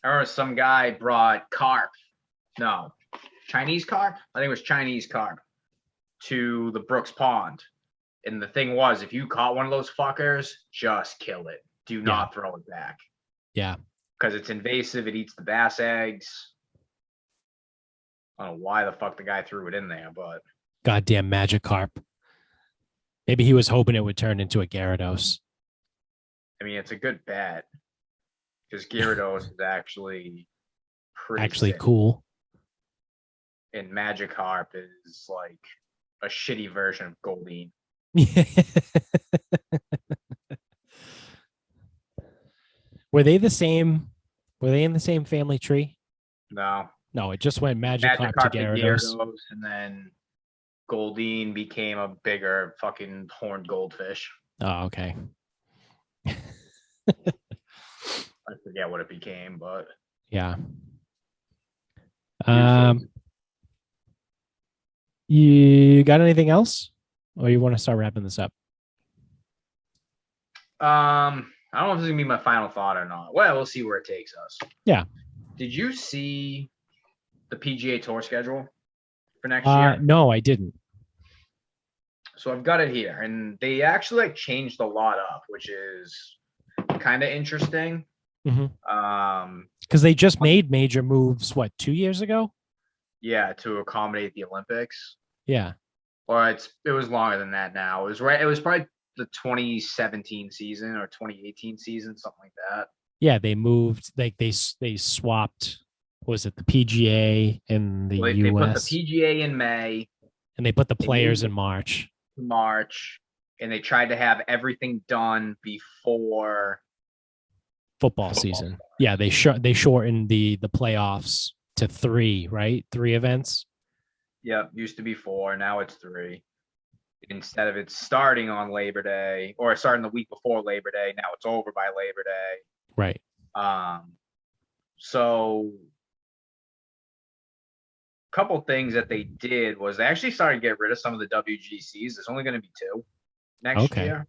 remember some guy brought carp. No, Chinese carp. I think it was Chinese carp to the Brooks Pond. And the thing was, if you caught one of those fuckers, just kill it. Do yeah, not throw it back yeah. because it's invasive. It eats the bass eggs. I don't know why the fuck the guy threw it in there, but Goddamn magic carp. Maybe he was hoping it would turn into a Gyarados. I mean, it's a good bet because Gyarados is actually pretty Actually, sick. cool. And Magikarp is like a shitty version of Goldeen. Were they the same? Were they in the same family tree? No, No, it just went Magikarp to Magikarp to Gyarados. Gyarados, and then Goldeen became a bigger fucking horned goldfish. Oh, okay. I forget what it became, but Yeah. new Um, phase. you got anything else, or you want to start wrapping this up? I don't know if this is gonna be my final thought or not. Well, we'll see where it takes us. Yeah. Did you see the PGA Tour schedule for next year? No, I didn't. So I've got it here, and they actually like changed a lot up, which is kind of interesting. Because they just made major moves. What, 2 years ago? Yeah, to accommodate the Olympics. Yeah. Or it was longer than that now. It was right. It was probably the 2017 season or 2018 season, something like that. Yeah, they moved. Like they swapped. Was it the PGA in the Well, they put the US? PGA in May, And they put the they players moved in March. to March, and they tried to have everything done before Football season. Yeah, they shortened the playoffs to 3, right? 3 events. Yep, used to be 4, now it's 3. Instead of it starting on Labor Day or starting the week before Labor Day, now it's over by Labor Day. Right. So a couple things that they did was they actually started to get rid of some of the WGCs. There's only going to be 2 next Okay. year,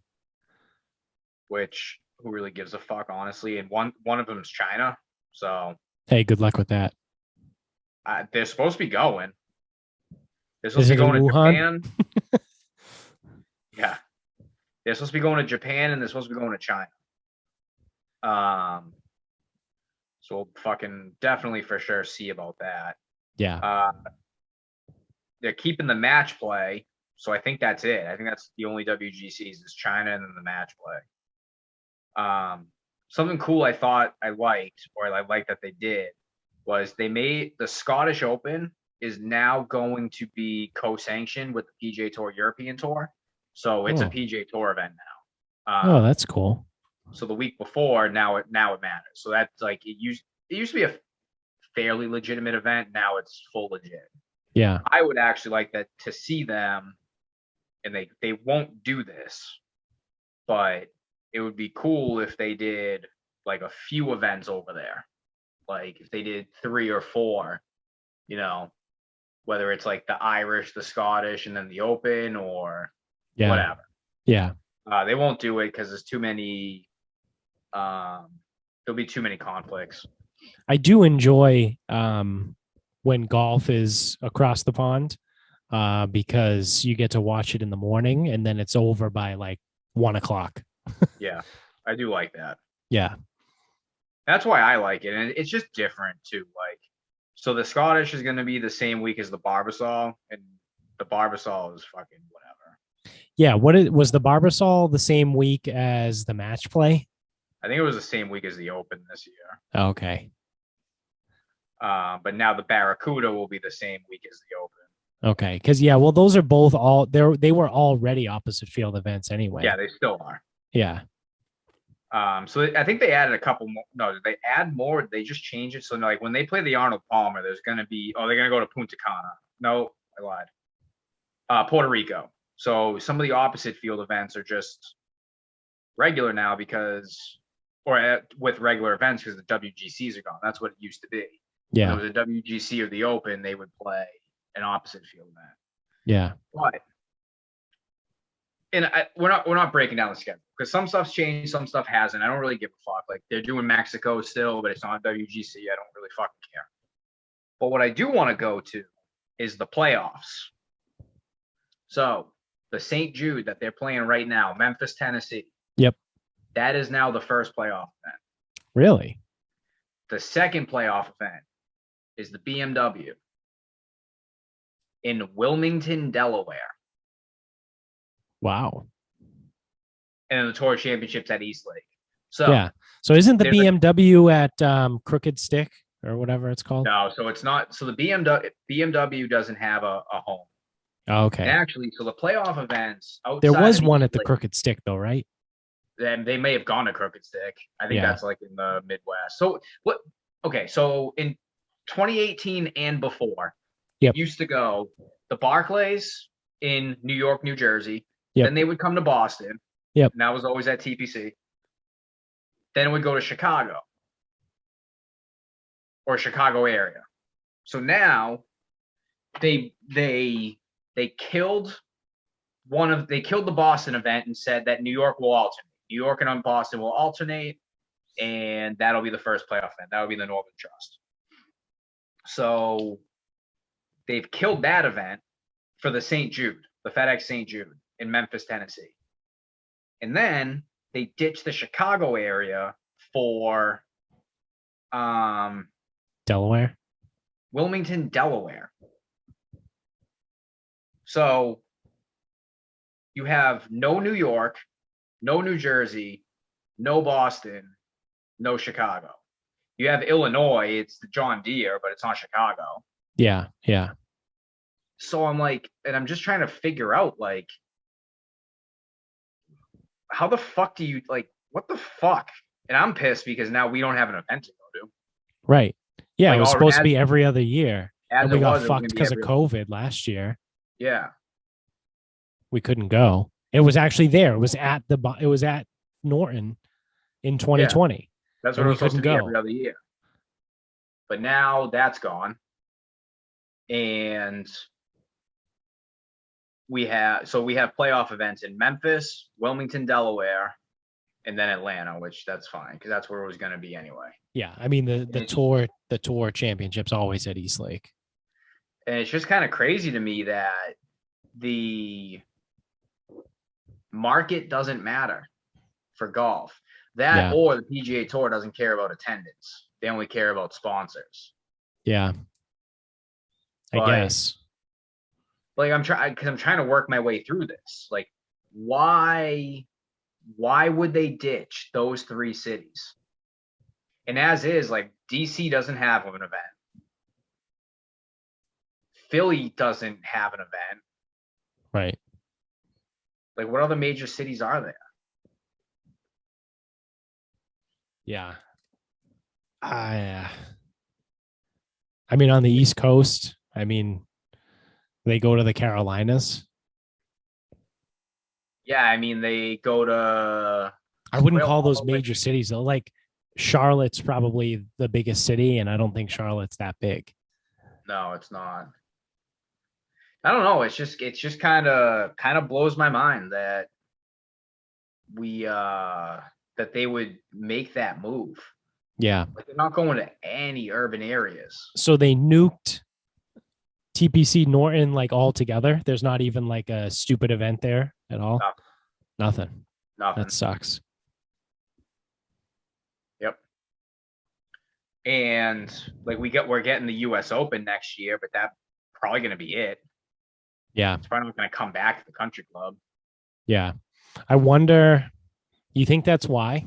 which who really gives a fuck, honestly? And one of them is China. So Hey, good luck with that. they're supposed to be going. They're Is supposed to it be in going to Wuhan? Japan. Yeah, they're supposed to be going to Japan and they're supposed to be going to China. So we'll fucking definitely for sure see about that. Yeah. They're keeping the match play, so I think that's it. I think that's the only WGCs is China and then the match play. Something cool I thought I liked, or I liked that they did, was they made the Scottish Open is now going to be co-sanctioned with the PGA Tour European Tour, so it's a PGA Tour event now. Oh, that's cool. So the week before, now it matters. So that's like it used to be a fairly legitimate event. Now it's full legit. Yeah. I would actually like that to see them, and they won't do this, but it would be cool if they did like a few events over there. Like if they did 3 or 4, whether it's like the Irish, the Scottish, and then the Open or whatever. Yeah. They won't do it because there's too many. There'll be too many conflicts. I do enjoy when golf is across the pond because you get to watch it in the morning and then it's over by like 1:00. Yeah, I do like that. Yeah. That's why I like it. And it's just different too. Like, so the Scottish is going to be the same week as the Barbasol, and the Barbasol is fucking whatever. Yeah. Was the Barbasol the same week as the match play? I think it was the same week as the Open this year. Okay. But now the Barracuda will be the same week as the Open. Okay. Because, yeah, well, those are both they were already opposite field events anyway. Yeah, they still are. Yeah. So I think they added a couple more. No, did they add more? Did they just change it? So like when they play the Arnold Palmer, there's going to be, they're going to go to Punta Cana. No, I lied. Puerto Rico. So some of the opposite field events are just regular now with regular events because the WGCs are gone. That's what it used to be. Yeah. When there was a WGC or the Open, they would play an opposite field event. Yeah. But and we're not breaking down the schedule because some stuff's changed, some stuff hasn't. I don't really give a fuck. Like they're doing Mexico still, but it's not WGC. I don't really fucking care. But what I do want to go to is the playoffs. So the St. Jude that they're playing right now, Memphis, Tennessee. Yep. That is now the first playoff event. Really? The second playoff event is the BMW in Wilmington, Delaware. Wow. And the Tour Championships at East Lake. So yeah. So isn't the there's BMW at Crooked Stick or whatever it's called? no, so it's not. So the BMW doesn't have a home. Oh, okay. And actually, so the playoff events outside There was of one East at the Lake, Crooked Stick though, right? then they may have gone to Crooked Stick. I think Yeah. that's like in the Midwest. So what? Okay, so in 2018 and before, Yep. used to go the Barclays in New York, New Jersey. Yep. Then they would come to Boston. Yep. And that was always at TPC. Then it would go to Chicago or Chicago area. So now they killed the Boston event and said that New York will alternate. New York and Boston will alternate, and that'll be the first playoff event. That'll be the Northern Trust. So they've killed that event for the St. Jude, the FedEx St. Jude in Memphis, Tennessee. And then they ditched the Chicago area for Delaware. Wilmington, Delaware. So you have no New York, no New Jersey, no Boston, no Chicago. You have Illinois, it's the John Deere, but it's not Chicago. Yeah. Yeah. So I'm like, and I'm just trying to figure out, like, how the fuck do you, like, what the fuck? And I'm pissed because now we don't have an event to go to. Right. Yeah. Like, it was supposed to be every other year. And we got fucked because of COVID last year. Yeah. We couldn't go. It was actually there. It was at Norton in 2020. Yeah. That's what it was supposed to be every other year. But now that's gone. And we have playoff events in Memphis, Wilmington, Delaware, and then Atlanta, which that's fine because that's where it was going to be anyway. Yeah, I mean the tour championships always at East Lake. And it's just kind of crazy to me that the market doesn't matter for golf. That or the PGA Tour doesn't care about attendance. They only care about sponsors. Yeah. I guess. Like I'm trying to work my way through this. Like why would they ditch those three cities? And as is, like DC doesn't have an event. Philly doesn't have an event. Right. Like what other major cities are there? Yeah. I mean, on the East Coast, I mean, they go to the Carolinas. Yeah, I mean, they go to... I wouldn't call those major cities, though. Like, Charlotte's probably the biggest city, and I don't think Charlotte's that big. No, it's not. I don't know. It's just kind of blows my mind that that they would make that move. Yeah. Like they're not going to any urban areas. So they nuked TPC Norton like all together. There's not even like a stupid event there at all. Nothing. That sucks. Yep. And like we're getting the US Open next year, but that's probably going to be it. Yeah. It's probably not going to come back to the country club. Yeah. I wonder, you think that's why?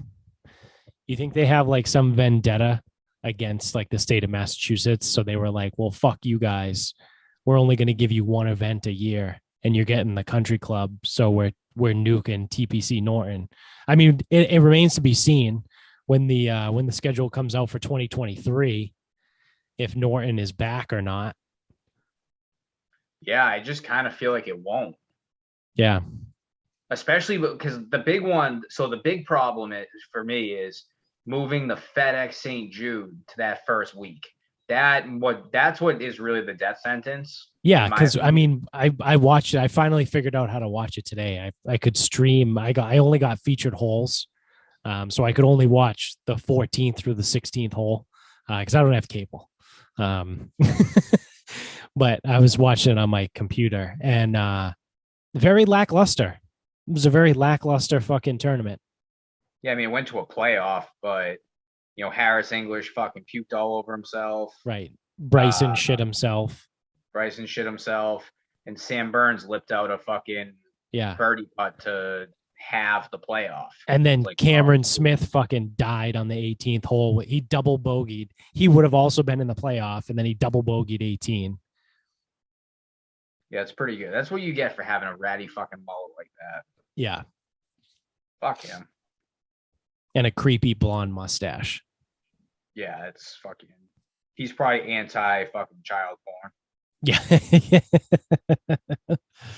You think they have like some vendetta against like the state of Massachusetts? So they were like, well, fuck you guys. We're only going to give you one event a year and you're getting the country club. So we're nuking TPC Norton. I mean, it remains to be seen when the schedule comes out for 2023, if Norton is back or not. Yeah, I just kind of feel like it won't. Yeah. Especially because the big problem for me is moving the FedEx St. Jude to that first week. That's what is really the death sentence, Yeah, in my because I opinion. mean, I watched it. I finally figured out how to watch it today. I could stream. I only got featured holes, so I could only watch the 14th through the 16th hole because I don't have cable. Um, but I was watching it on my computer and very lackluster. It was a very lackluster fucking tournament. Yeah, I mean, it went to a playoff, but Harris English fucking puked all over himself. Right. Bryson Uh, shit himself. Bryson shit himself, and Sam Burns lipped out a fucking Yeah. birdie putt to have the playoff. And then It's like, oh, Cameron Smith fucking died on the 18th hole. He double bogeyed. He would have also been in the playoff, and then he double bogeyed 18. yeah, it's pretty good. That's what you get for having a ratty fucking mullet like that. Yeah. Fuck him. And a creepy blonde mustache. Yeah, it's fucking. He's probably anti fucking child porn. Yeah.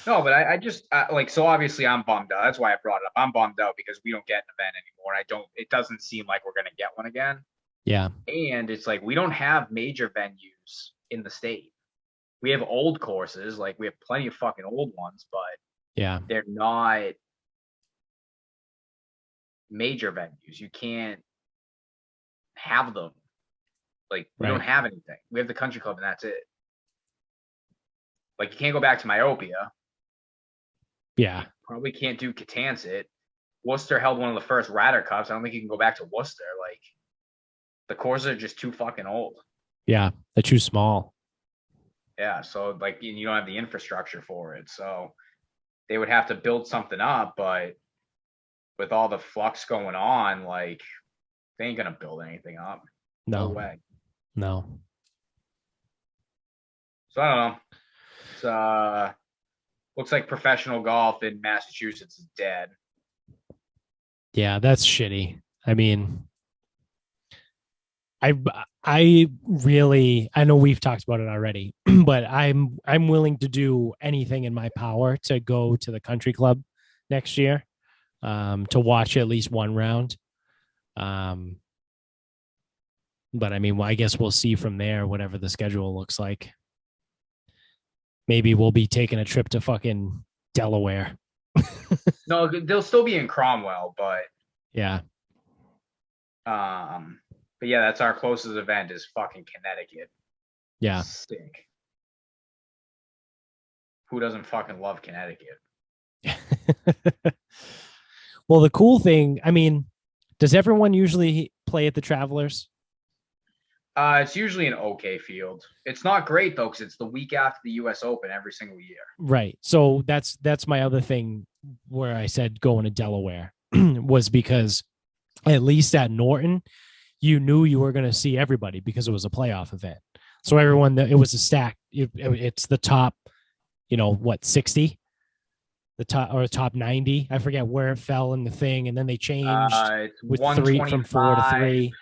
No, but I just like, so obviously I'm bummed out. That's why I brought it up. I'm bummed out because we don't get an event anymore. I don't. It doesn't seem like we're gonna get one again. Yeah. And it's like we don't have major venues in the state. We have old courses, like we have plenty of fucking old ones, but Yeah. they're not major venues. You can't have them. Like we don't Right. have anything. We have the country club and that's it. Like you can't go back to Myopia. Yeah. Probably can't do Catanzit. Worcester held one of the first Ratter Cups. I don't think you can go back to Worcester. Like the courses are just too fucking old. Yeah. They're too small. Yeah, so like you don't have the infrastructure for it. So they would have to build something up, but with all the flux going on, like they ain't gonna build anything up. No No. way. No. So I don't know. It's looks like professional golf in Massachusetts is dead. Yeah, that's shitty. I mean, I I really I know we've talked about it already, but I'm willing to do anything in my power to go to the country club next year, to watch at least one round. Um, but I mean, well, I guess we'll see from there, whatever the schedule looks like. Maybe we'll be taking a trip to fucking Delaware. No, they'll still be in Cromwell, but Yeah. um, but yeah, that's our closest event is fucking Connecticut. Yeah. Sick. Who doesn't fucking love Connecticut? Well, the cool thing, I mean, does everyone usually play at the Travelers? It's usually an okay field. It's not great though, because it's the week after the U.S. Open every single year. Right. So that's my other thing where I said going to Delaware was because at least at Norton, you knew you were going to see everybody because it was a playoff event. So everyone, it was a stack. It's the top, what, 60, the top or top 90. I forget where it fell in the thing. And then they changed It's with three from 4 to 125. 3.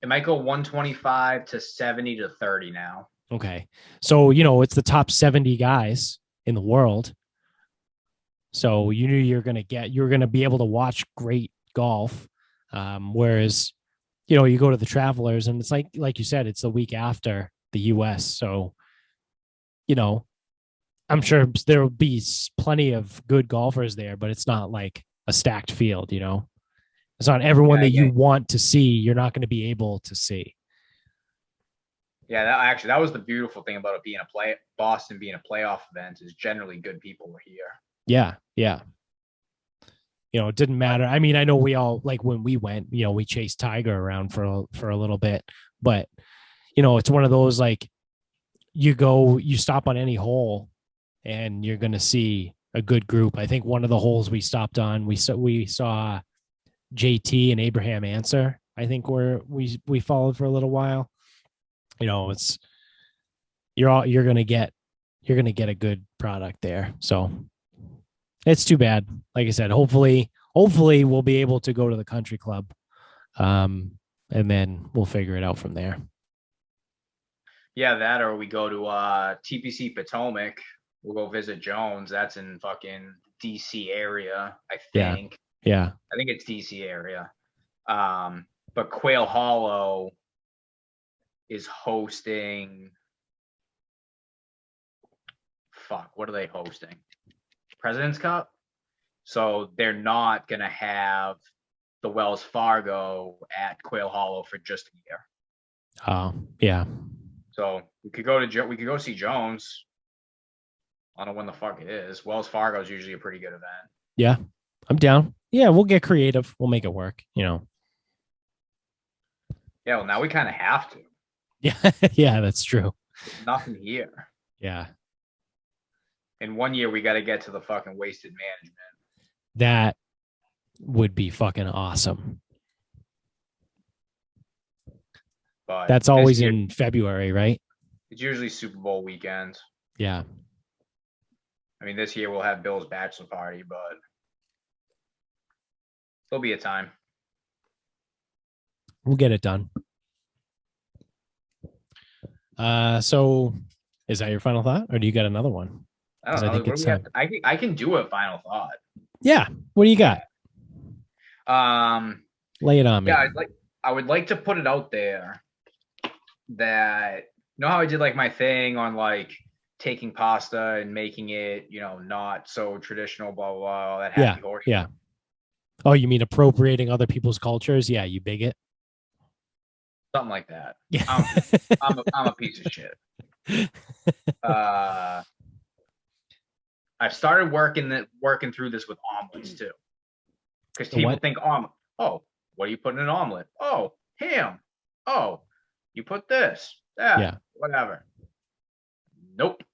It might go 125 to 70 to 30 now. Okay. So, it's the top 70 guys in the world. So you knew you're going to be able to watch great golf. Whereas, you go to the Travelers and it's like you said, it's the week after the US. So, I'm sure there will be plenty of good golfers there, but it's not like a stacked field, It's not everyone that you want to see, you're not going to be able to see. Yeah, that was the beautiful thing about it being Boston being a playoff event is generally good people were here. Yeah, yeah. It didn't matter. I mean, I know we all like when we went, we chased Tiger around for a little bit, but it's one of those like you stop on any hole and you're going to see a good group. I think one of the holes we stopped on, we saw JT and Abraham Answer. I think we followed for a little while. It's you're going to get a good product there. So it's too bad. Like I said, hopefully we'll be able to go to the country club. And then we'll figure it out from there. Yeah, that or we go to TPC Potomac. We'll go visit Jones. That's in fucking DC area, I think. Yeah. I think it's DC area. But Quail Hollow is hosting. Fuck, what are they hosting? President's Cup. So they're not gonna have the Wells Fargo at Quail Hollow for just a year. Oh, yeah. So we could go see Jones. I don't know when the fuck it is. Wells Fargo is usually a pretty good event. Yeah. I'm down. Yeah, we'll get creative. We'll make it work, you know. Yeah, well, now we kind of have to. Yeah. Yeah, that's true. There's nothing here. Yeah. In 1 year, we got to get to the fucking wasted management. That would be fucking awesome. But that's always in February, right? It's usually Super Bowl weekend. Yeah. I mean, this year we'll have Bill's bachelor party, but there'll be a time. We'll get it done. So is that your final thought, or do you got another one? I don't know. What do we have? I can do a final thought. Yeah. What do you got? Lay it on me. Yeah, I would like to put it out there that, you know how I did like my thing on like taking pasta and making it, you know, not so traditional, blah blah blah. That happy horse. Yeah. Oh, you mean appropriating other people's cultures? Yeah, you bigot. Something like that. Yeah. I'm a piece of shit. I've started working through this with omelets too, because people think omelet. Oh, what do you put in an omelet? Oh, ham. Oh, you put this, that, yeah, whatever. Nope.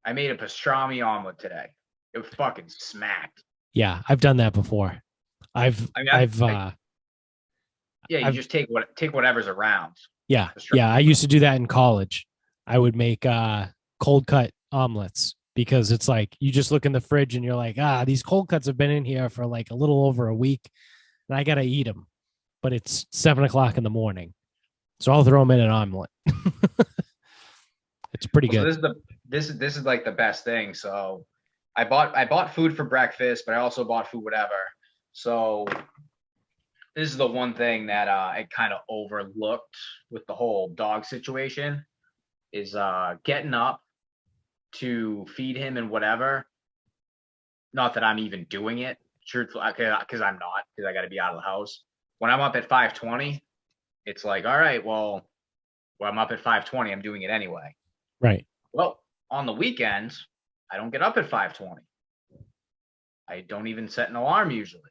I made a pastrami omelet today. It fucking smacked. Yeah, I've done that before. You just take whatever's around. Yeah, yeah. I used to do that in college. I would make cold cut omelets, because it's like you just look in the fridge and you're like, these cold cuts have been in here for like a little over a week, and I gotta eat them. But it's 7 o'clock in the morning, so I'll throw them in an omelet. It's pretty good. So this is like the best thing. So I bought food for breakfast, but I also bought food whatever. So this is the one thing that I kind of overlooked with the whole dog situation is getting up to feed him and whatever. Not that I'm even doing it, truthfully, because I'm not, because I got to be out of the house. When I'm up at 5:20, it's like, all right, well, when I'm up at 5:20, I'm doing it anyway. Right. Well, on the weekends, I don't get up at 5:20. I don't even set an alarm usually.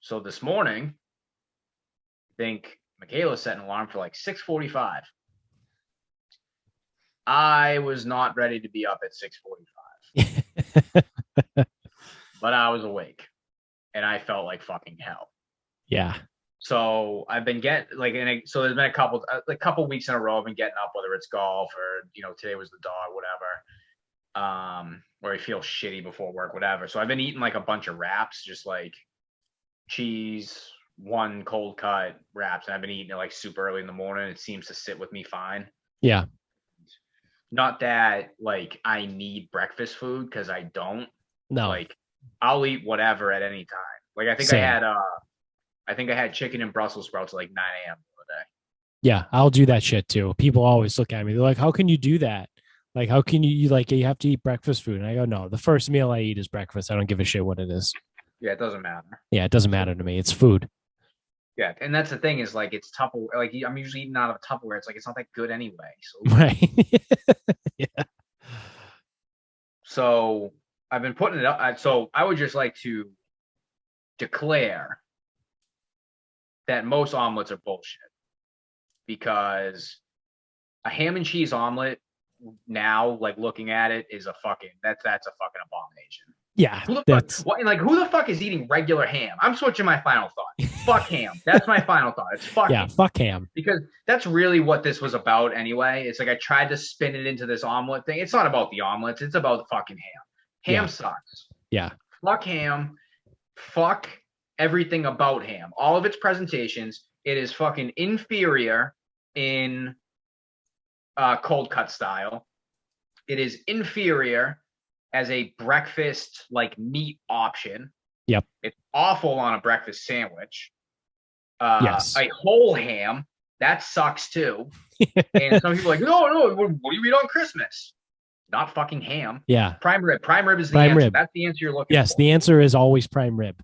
So this morning, I think Michaela set an alarm for like 6:45. I was not ready to be up at 6:45. But I was awake, and I felt like fucking hell. Yeah. So I've been so there's been a couple weeks in a row I've been getting up, whether it's golf or, you know, today was the dog, whatever. Where I feel shitty before work, whatever. So I've been eating like a bunch of wraps, just like cheese, one cold cut wraps, and I've been eating it like super early in the morning. It seems to sit with me fine. Yeah. Not that like I need breakfast food, because I don't. No. Like I'll eat whatever at any time. Like I think I had chicken and Brussels sprouts at like 9 a.m. the other day. Yeah, I'll do that shit too. People always look at me. They're like, how can you do that? Like, how can you have to eat breakfast food? And I go, no, the first meal I eat is breakfast. I don't give a shit what it is. Yeah, it doesn't matter. Yeah, it doesn't matter to me. It's food. Yeah, and that's the thing is like it's Tupperware. Like I'm usually eating out of a Tupperware. It's like it's not that good anyway. So right. Yeah. So I've been putting it up. So I would just like to declare that most omelets are bullshit, because a ham and cheese omelet now, like looking at it, is a fucking that's a fucking abomination. Yeah, who the fuck is eating regular ham? I'm switching my final thought. Fuck ham. That's my final thought. It's fuck ham. Fuck ham. Because that's really what this was about anyway. It's like I tried to spin it into this omelet thing. It's not about the omelets. It's about the fucking ham. Ham sucks. Yeah. Fuck ham. Fuck everything about ham. All of its presentations. It is fucking inferior in cold cut style. It is inferior as a breakfast like meat option. Yep. It's awful on a breakfast sandwich. Yes. A whole ham that sucks too. And some people are like, no, what do you eat on Christmas? Not fucking ham. Yeah. Prime rib. Prime rib is the Prime answer. rib. That's the answer you're looking Yes, for. the answer is always prime rib.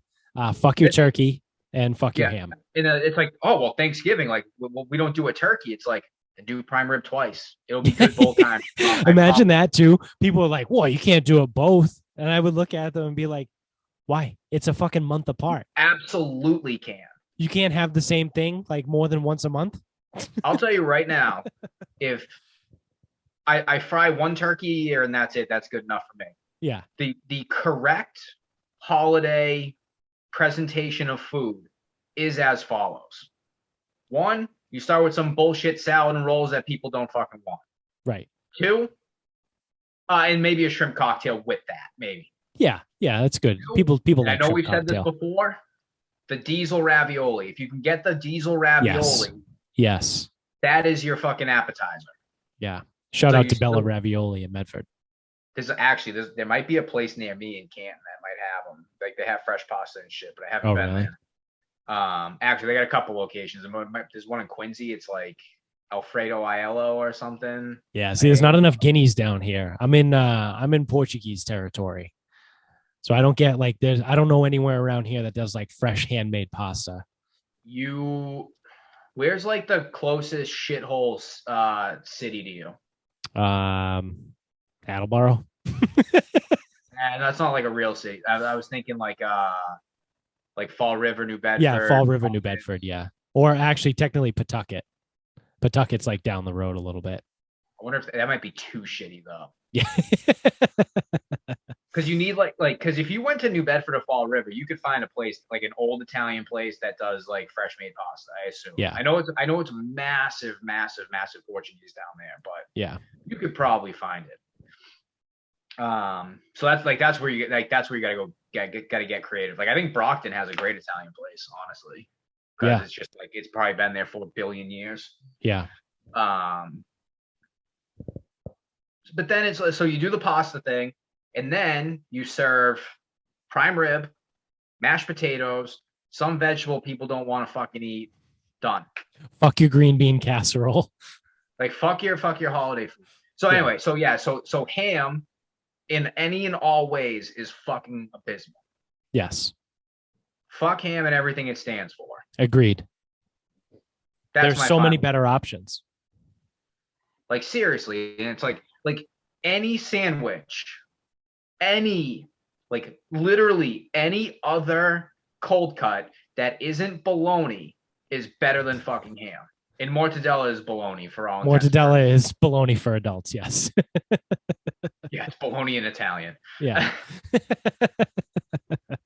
Fuck your turkey and fuck your Yeah. ham. And it's like, oh, well, Thanksgiving, like, we don't do a turkey. It's like, do prime rib twice. It'll be good both times. Imagine that too. People are like, well, you can't do it both. And I would look at them and be like, why? It's a fucking month apart. Absolutely can. You can't have the same thing like more than once a month. I'll tell you right now, if I fry one turkey a year and that's it, that's good enough for me. Yeah. The correct holiday presentation of food is as follows. One, you start with some bullshit salad and rolls that people don't fucking want. Right. Two, and maybe a shrimp cocktail with that, maybe. Yeah, that's good. People I like know shrimp we've said cocktail. this before. The diesel ravioli. If you can get the diesel ravioli, Yes. that is your fucking appetizer. Yeah. Shout out to Bella Ravioli in Medford. There might be a place near me in Canton that might have them. Like they have fresh pasta and shit, but I haven't been really? there. Actually, they got a couple locations. There's one in Quincy. It's like Alfredo Aiello or something. Yeah. See, there's not enough guineas down here. I'm in Portuguese territory. So I don't get like I don't know anywhere around here that does like fresh handmade pasta. Where's like the closest shithole city to you? Attleboro. And that's not like a real city. I was thinking like Fall River, New Bedford. Yeah, Fall River, New Bedford. Yeah, or actually, technically Pawtucket. Pawtucket's like down the road a little bit. I wonder if that might be too shitty though. Yeah. Because you need because if you went to New Bedford or Fall River, you could find a place like an old Italian place that does like fresh made pasta. I assume. Yeah. I know it's massive Portuguese down there, but yeah, you could probably find it. So that's where you gotta go gotta get creative. Like I think Brockton has a great Italian place, honestly. Because it's just like it's probably been there for a billion years. Yeah. But then it's so you do the pasta thing, and then you serve prime rib, mashed potatoes, some vegetable people don't want to fucking eat. Done. Fuck your green bean casserole. Like fuck your holiday food. So anyway, so ham in any and all ways is fucking abysmal. Yes. Fuck ham and everything it stands for. Agreed. There's so many better options. Like seriously, and it's like any sandwich, literally any other cold cut that isn't bologna is better than fucking ham. And mortadella is bologna for all. Mortadella is bologna for adults. Yes. Yeah, it's bologna in Italian. Yeah.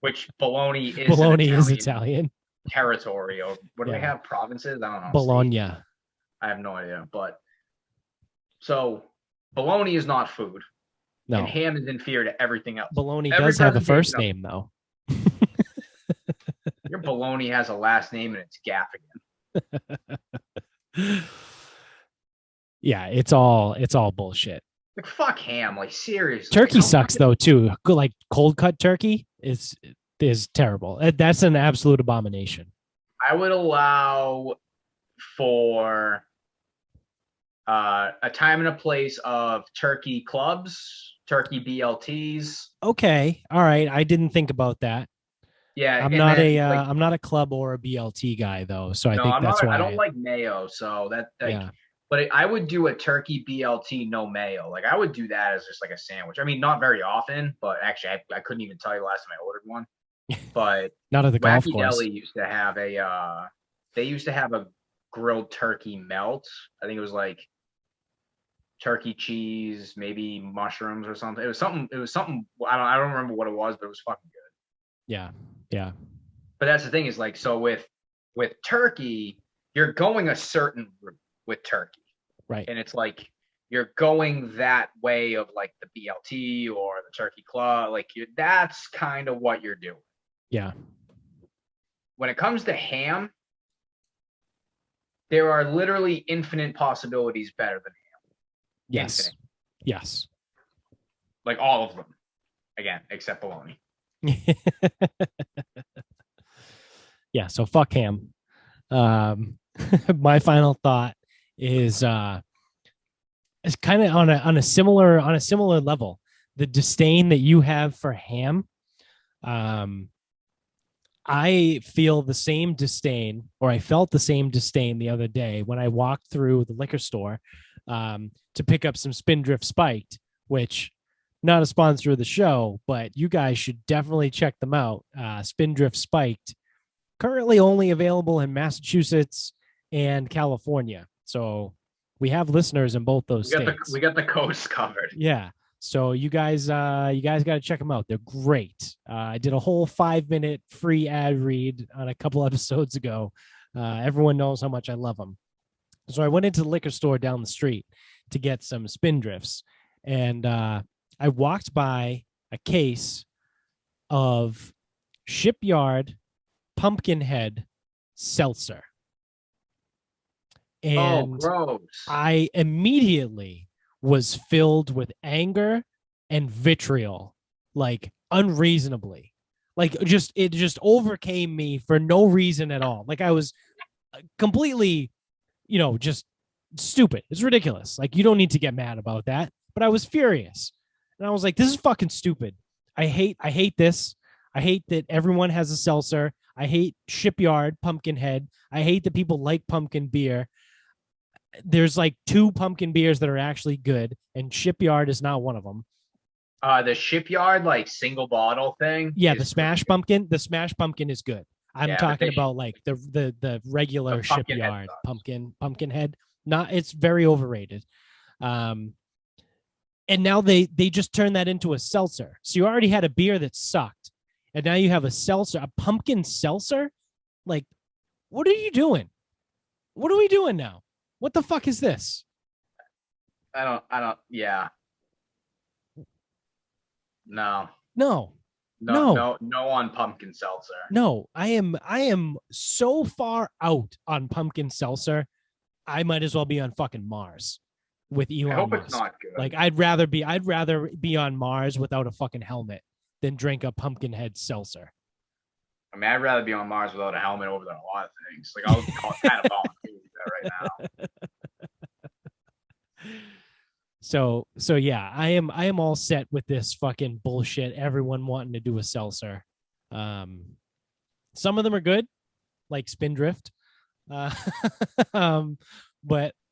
Which bologna is Italian territory. Or what do they have? Provinces? I don't know. Bologna. I have no idea. But so bologna is not food. No. And ham is inferior to everything else. Bologna does have a first name though. Your bologna has a last name and it's Gaffigan. Yeah, it's all bullshit. Like fuck ham, like seriously. Turkey sucks though too. Like cold cut turkey is terrible. That's an absolute abomination. I would allow for a time and a place of turkey clubs, turkey BLTs. Okay, all right. I didn't think about that. Yeah, I'm not a club or a BLT guy though, so I think that's why I don't like mayo. So but I would do a turkey BLT no mayo. Like I would do that as just like a sandwich. I mean, not very often, but actually, I couldn't even tell you the last time I ordered one. But not at the golf course. Deli used to have a grilled turkey melt. I think it was like turkey cheese, maybe mushrooms or something. It was something. I don't remember what it was, but it was fucking good. Yeah. But that's the thing is like, so with turkey, you're going a certain route with turkey, right? And it's like you're going that way of like the BLT or the turkey claw. Like that's kind of what you're doing. Yeah. When it comes to ham, there are literally infinite possibilities better than ham. Yes. Infinite. Yes. Like all of them. Again, except bologna. Yeah, so fuck ham. My final thought is it's kind of on a similar level. The disdain that you have for ham, um, I feel the same disdain, or I felt the same disdain the other day when I walked through the liquor store to pick up some Spindrift Spiked, which not a sponsor of the show, but you guys should definitely check them out. Spindrift Spiked, currently only available in Massachusetts and California. So we have listeners in both those states. We got the coast covered. Yeah. So you guys got to check them out. They're great. I did a whole 5-minute free ad read on a couple episodes ago. Everyone knows how much I love them. So I went into the liquor store down the street to get some Spindrifts, and I walked by a case of Shipyard Pumpkinhead seltzer, Oh, and gross. I immediately was filled with anger and vitriol, like unreasonably. Like it just overcame me for no reason at all. Like I was completely, just stupid. It's ridiculous. Like you don't need to get mad about that. But I was furious. And I was like, this is fucking stupid. I hate this. I hate that everyone has a seltzer. I hate Shipyard Pumpkinhead. I hate that people like pumpkin beer. There's like 2 pumpkin beers that are actually good, and Shipyard is not one of them. The Shipyard like single bottle thing. Yeah, the Smash Pumpkin. The Smash Pumpkin is good. I'm talking about like the regular Shipyard Pumpkinhead. Not, it's very overrated. And now they just turned that into a seltzer. So you already had a beer that sucked, and now you have a seltzer, a pumpkin seltzer. Like, what are you doing? What are we doing now? What the fuck is this? Yeah. No. No. No on pumpkin seltzer. No, I am so far out on pumpkin seltzer. I might as well be on fucking Mars with Elon I hope Musk. it's not good. Like I'd rather be on Mars without a fucking helmet than drink a Pumpkinhead seltzer. I mean, I'd rather be on Mars without a helmet over than a lot of things. Like I'll kind of volunteer that right now. So yeah, I am all set with this fucking bullshit. Everyone wanting to do a seltzer. Some of them are good, like Spindrift. But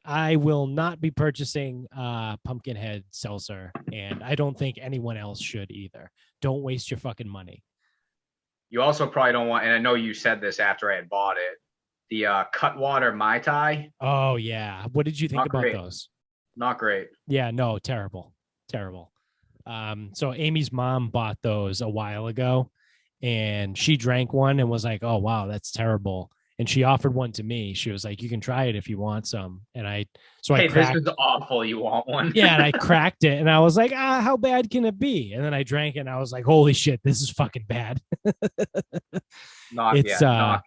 I will not be purchasing Pumpkinhead seltzer, and I don't think anyone else should either. Don't waste your fucking money. You also probably don't want, and I know you said this after I had bought it, the Cutwater Mai Tai. Oh yeah, what did you think about those? Not great. Yeah, no, terrible. So Amy's mom bought those a while ago, and she drank one and was like, "Oh wow, that's terrible." And she offered one to me. She was like, "You can try it if you want some." And I this is awful. You want one? Yeah, and I cracked it, and I was like, how bad can it be? And then I drank it, and I was like, holy shit, this is fucking bad. Not good.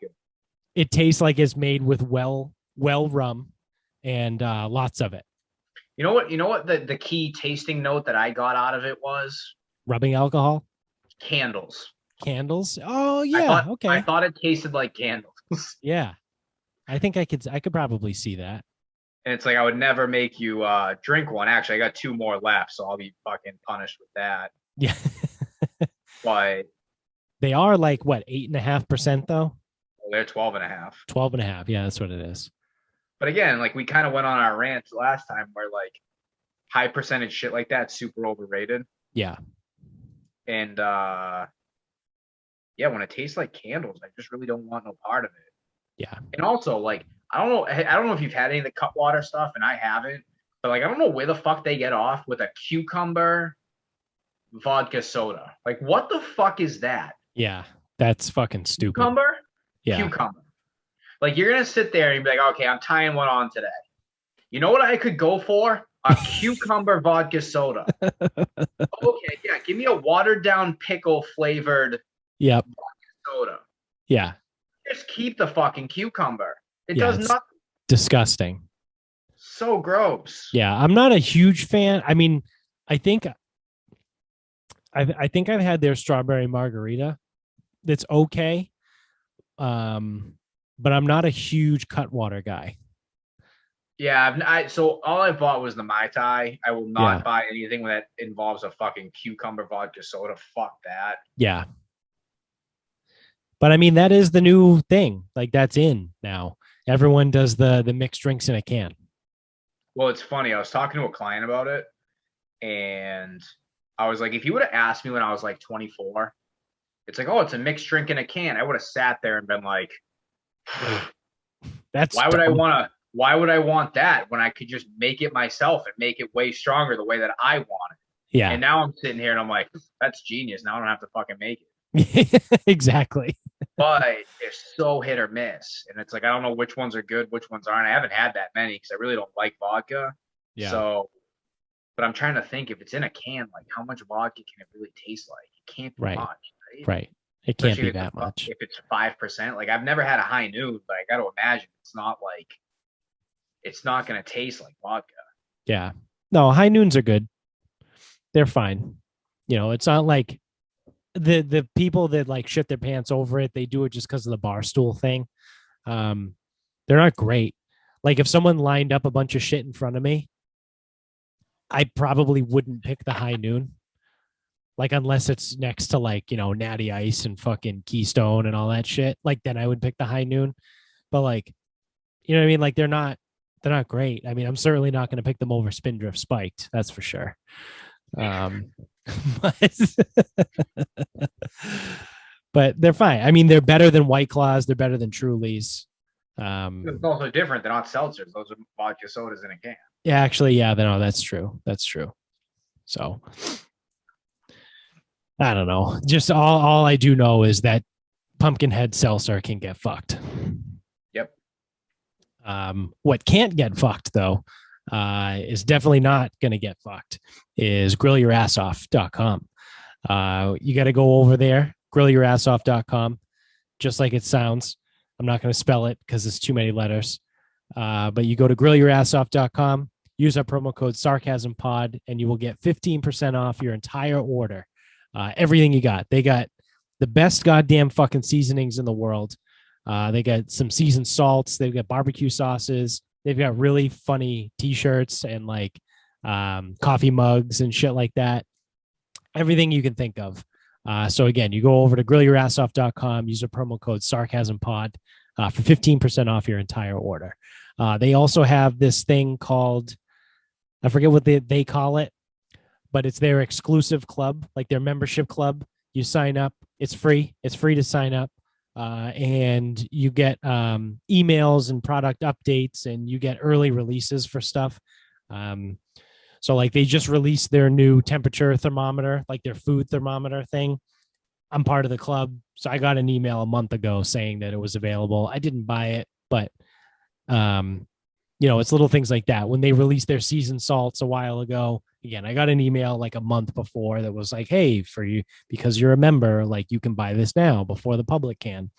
It tastes like it's made with well rum and lots of it. You know what the key tasting note that I got out of it was? Rubbing alcohol? Candles. Oh yeah, okay. I thought it tasted like candles. Yeah. I think I could probably see that. And it's like I would never make you drink one. Actually, I got 2 more left, so I'll be fucking punished with that. Yeah. But they are like what, 8.5% though? They're 12.5. 12.5. Yeah, that's what it is. But again, like we kind of went on our rant last time where like high percentage shit like that super overrated. Yeah. And yeah, when it tastes like candles, I just really don't want no part of it. Yeah. And also, like, I don't know if you've had any of the Cutwater stuff, and I haven't, but like I don't know where the fuck they get off with a cucumber vodka soda. Like, what the fuck is that? Yeah, that's fucking stupid. Cucumber? Yeah. Cucumber. Like, you're gonna sit there and be like, okay, I'm tying one on today. You know what I could go for? A cucumber vodka soda. Okay, yeah, give me a watered down pickle flavored vodka soda. Yeah. Just keep the fucking cucumber. It does nothing. Disgusting. So gross. Yeah, I'm not a huge fan. I mean, I think I've had their strawberry margarita. That's okay. but I'm not a huge Cutwater guy. Yeah, so all I bought was the Mai Tai. I will Yeah. not buy anything that involves a fucking cucumber vodka soda. Fuck that. Yeah. But I mean, that is the new thing. Like that's in now. Everyone does the mixed drinks in a can. Well, it's funny. I was talking to a client about it, and I was like, if you would have asked me when I was like 24, it's like, oh, it's a mixed drink in a can. I would have sat there and been like, That's why would I dumb. want to? Why would I want that when I could just make it myself and make it way stronger the way that I want it? Yeah. And now I'm sitting here and I'm like, that's genius. Now I don't have to fucking make it. Exactly. But it's so hit or miss. And it's like, I don't know which ones are good, which ones aren't. I haven't had that many because I really don't like vodka. Yeah. So, but I'm trying to think if it's in a can, like how much vodka can it really taste like? It can't be Right. much, right? Right. It can't Especially be that much. If it's 5%. Like I've never had a high noon, but I got to imagine it's not going to taste like vodka. Yeah. No, high noons are good. They're fine. You know, it's not like the people that like shit their pants over it, they do it just because of the bar stool thing. Um, they're not great. Like if someone lined up a bunch of shit in front of me, I probably wouldn't pick the high noon. Like unless it's next to like, you know, Natty Ice and fucking Keystone and all that shit. Like then I would pick the high noon. But like, you know what I mean? Like they're not great. I mean, I'm certainly not going to pick them over Spindrift Spiked. That's for sure. But, but they're fine. I mean, they're better than White Claws. They're better than Trulies. It's also different. They're not seltzers. Those are vodka sodas in a can. Yeah, actually, yeah, no, that's true. That's true. So I don't know. Just all I do know is that Pumpkinhead seltzer can get fucked. Yep. What can't get fucked though, is definitely not going to get fucked is grillyourassoff.com. You got to go over there, grillyourassoff.com, just like it sounds. I'm not going to spell it because it's too many letters. But you go to grillyourassoff.com, use our promo code Sarcasm Pod, and you will get 15% off your entire order. Everything you got. They got the best goddamn fucking seasonings in the world. They got some seasoned salts. They've got barbecue sauces. They've got really funny t-shirts and like coffee mugs and shit like that. Everything you can think of. So again, you go over to grillyourassoff.com, use a promo code SarcasmPod for 15% off your entire order. They also have this thing called, I forget what they call it, but it's their exclusive club, like their membership club. You sign up. It's free. It's free to sign up. And you get emails and product updates, and you get early releases for stuff. So like they just released their new temperature thermometer, like their food thermometer thing. I'm part of the club, so I got an email a month ago saying that it was available. I didn't buy it, but you know, it's little things like that. When they released their seasoned salts a while ago, again, I got an email like a month before that was like, hey, for you, because you're a member, like you can buy this now before the public can.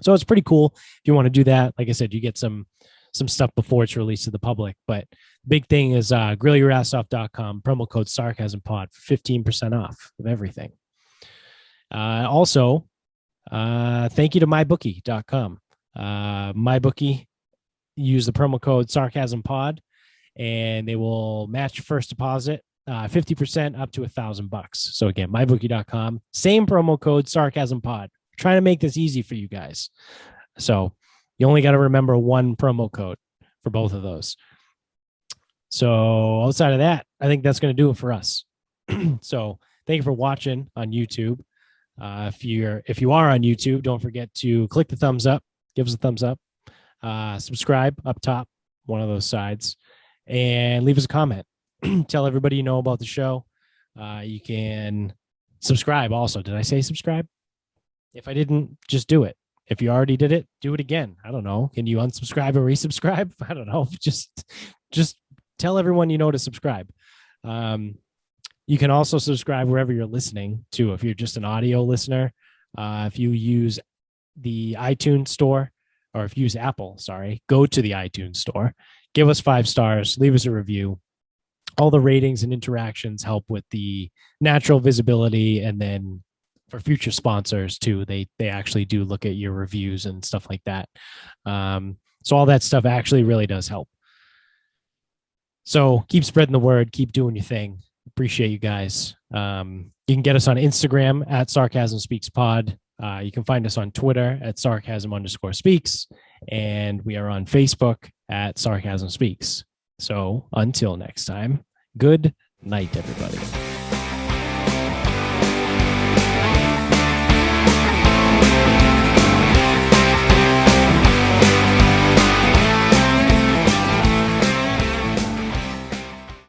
So it's pretty cool. If you want to do that, like I said, you get some stuff before it's released to the public. But big thing is grillyourassoff.com, promo code SarcasmPod, 15% off of everything. Also, thank you to mybookie.com. MyBookie, use the promo code SarcasmPod, and they will match first deposit 50% up to $1,000. So again, mybookie.com, same promo code SarcasmPod. Trying to make this easy for you guys. So you only got to remember one promo code for both of those. So outside of that, I think that's going to do it for us. So thank you for watching on YouTube. If you are on YouTube, don't forget to click the thumbs up, give us a thumbs up, subscribe up top, one of those sides, and leave us a comment. Tell everybody you know about the show. You can subscribe also. Did I say subscribe? If I didn't, just do it. If you already did it, do it again. I don't know. Can you unsubscribe or resubscribe? I don't know. Just tell everyone you know to subscribe. You can also subscribe wherever you're listening to. If you're just an audio listener, if you use the iTunes store, or if you use Apple, go to the iTunes store, give us 5 stars, leave us a review. All the ratings and interactions help with the natural visibility and then for future sponsors too. They actually do look at your reviews and stuff like that. So all that stuff actually really does help. So keep spreading the word, keep doing your thing. Appreciate you guys. You can get us on Instagram at Sarcasm Speaks Pod. You can find us on Twitter at Sarcasm_Speaks. And we are on Facebook at Sarcasm Speaks. So until next time, good night, everybody.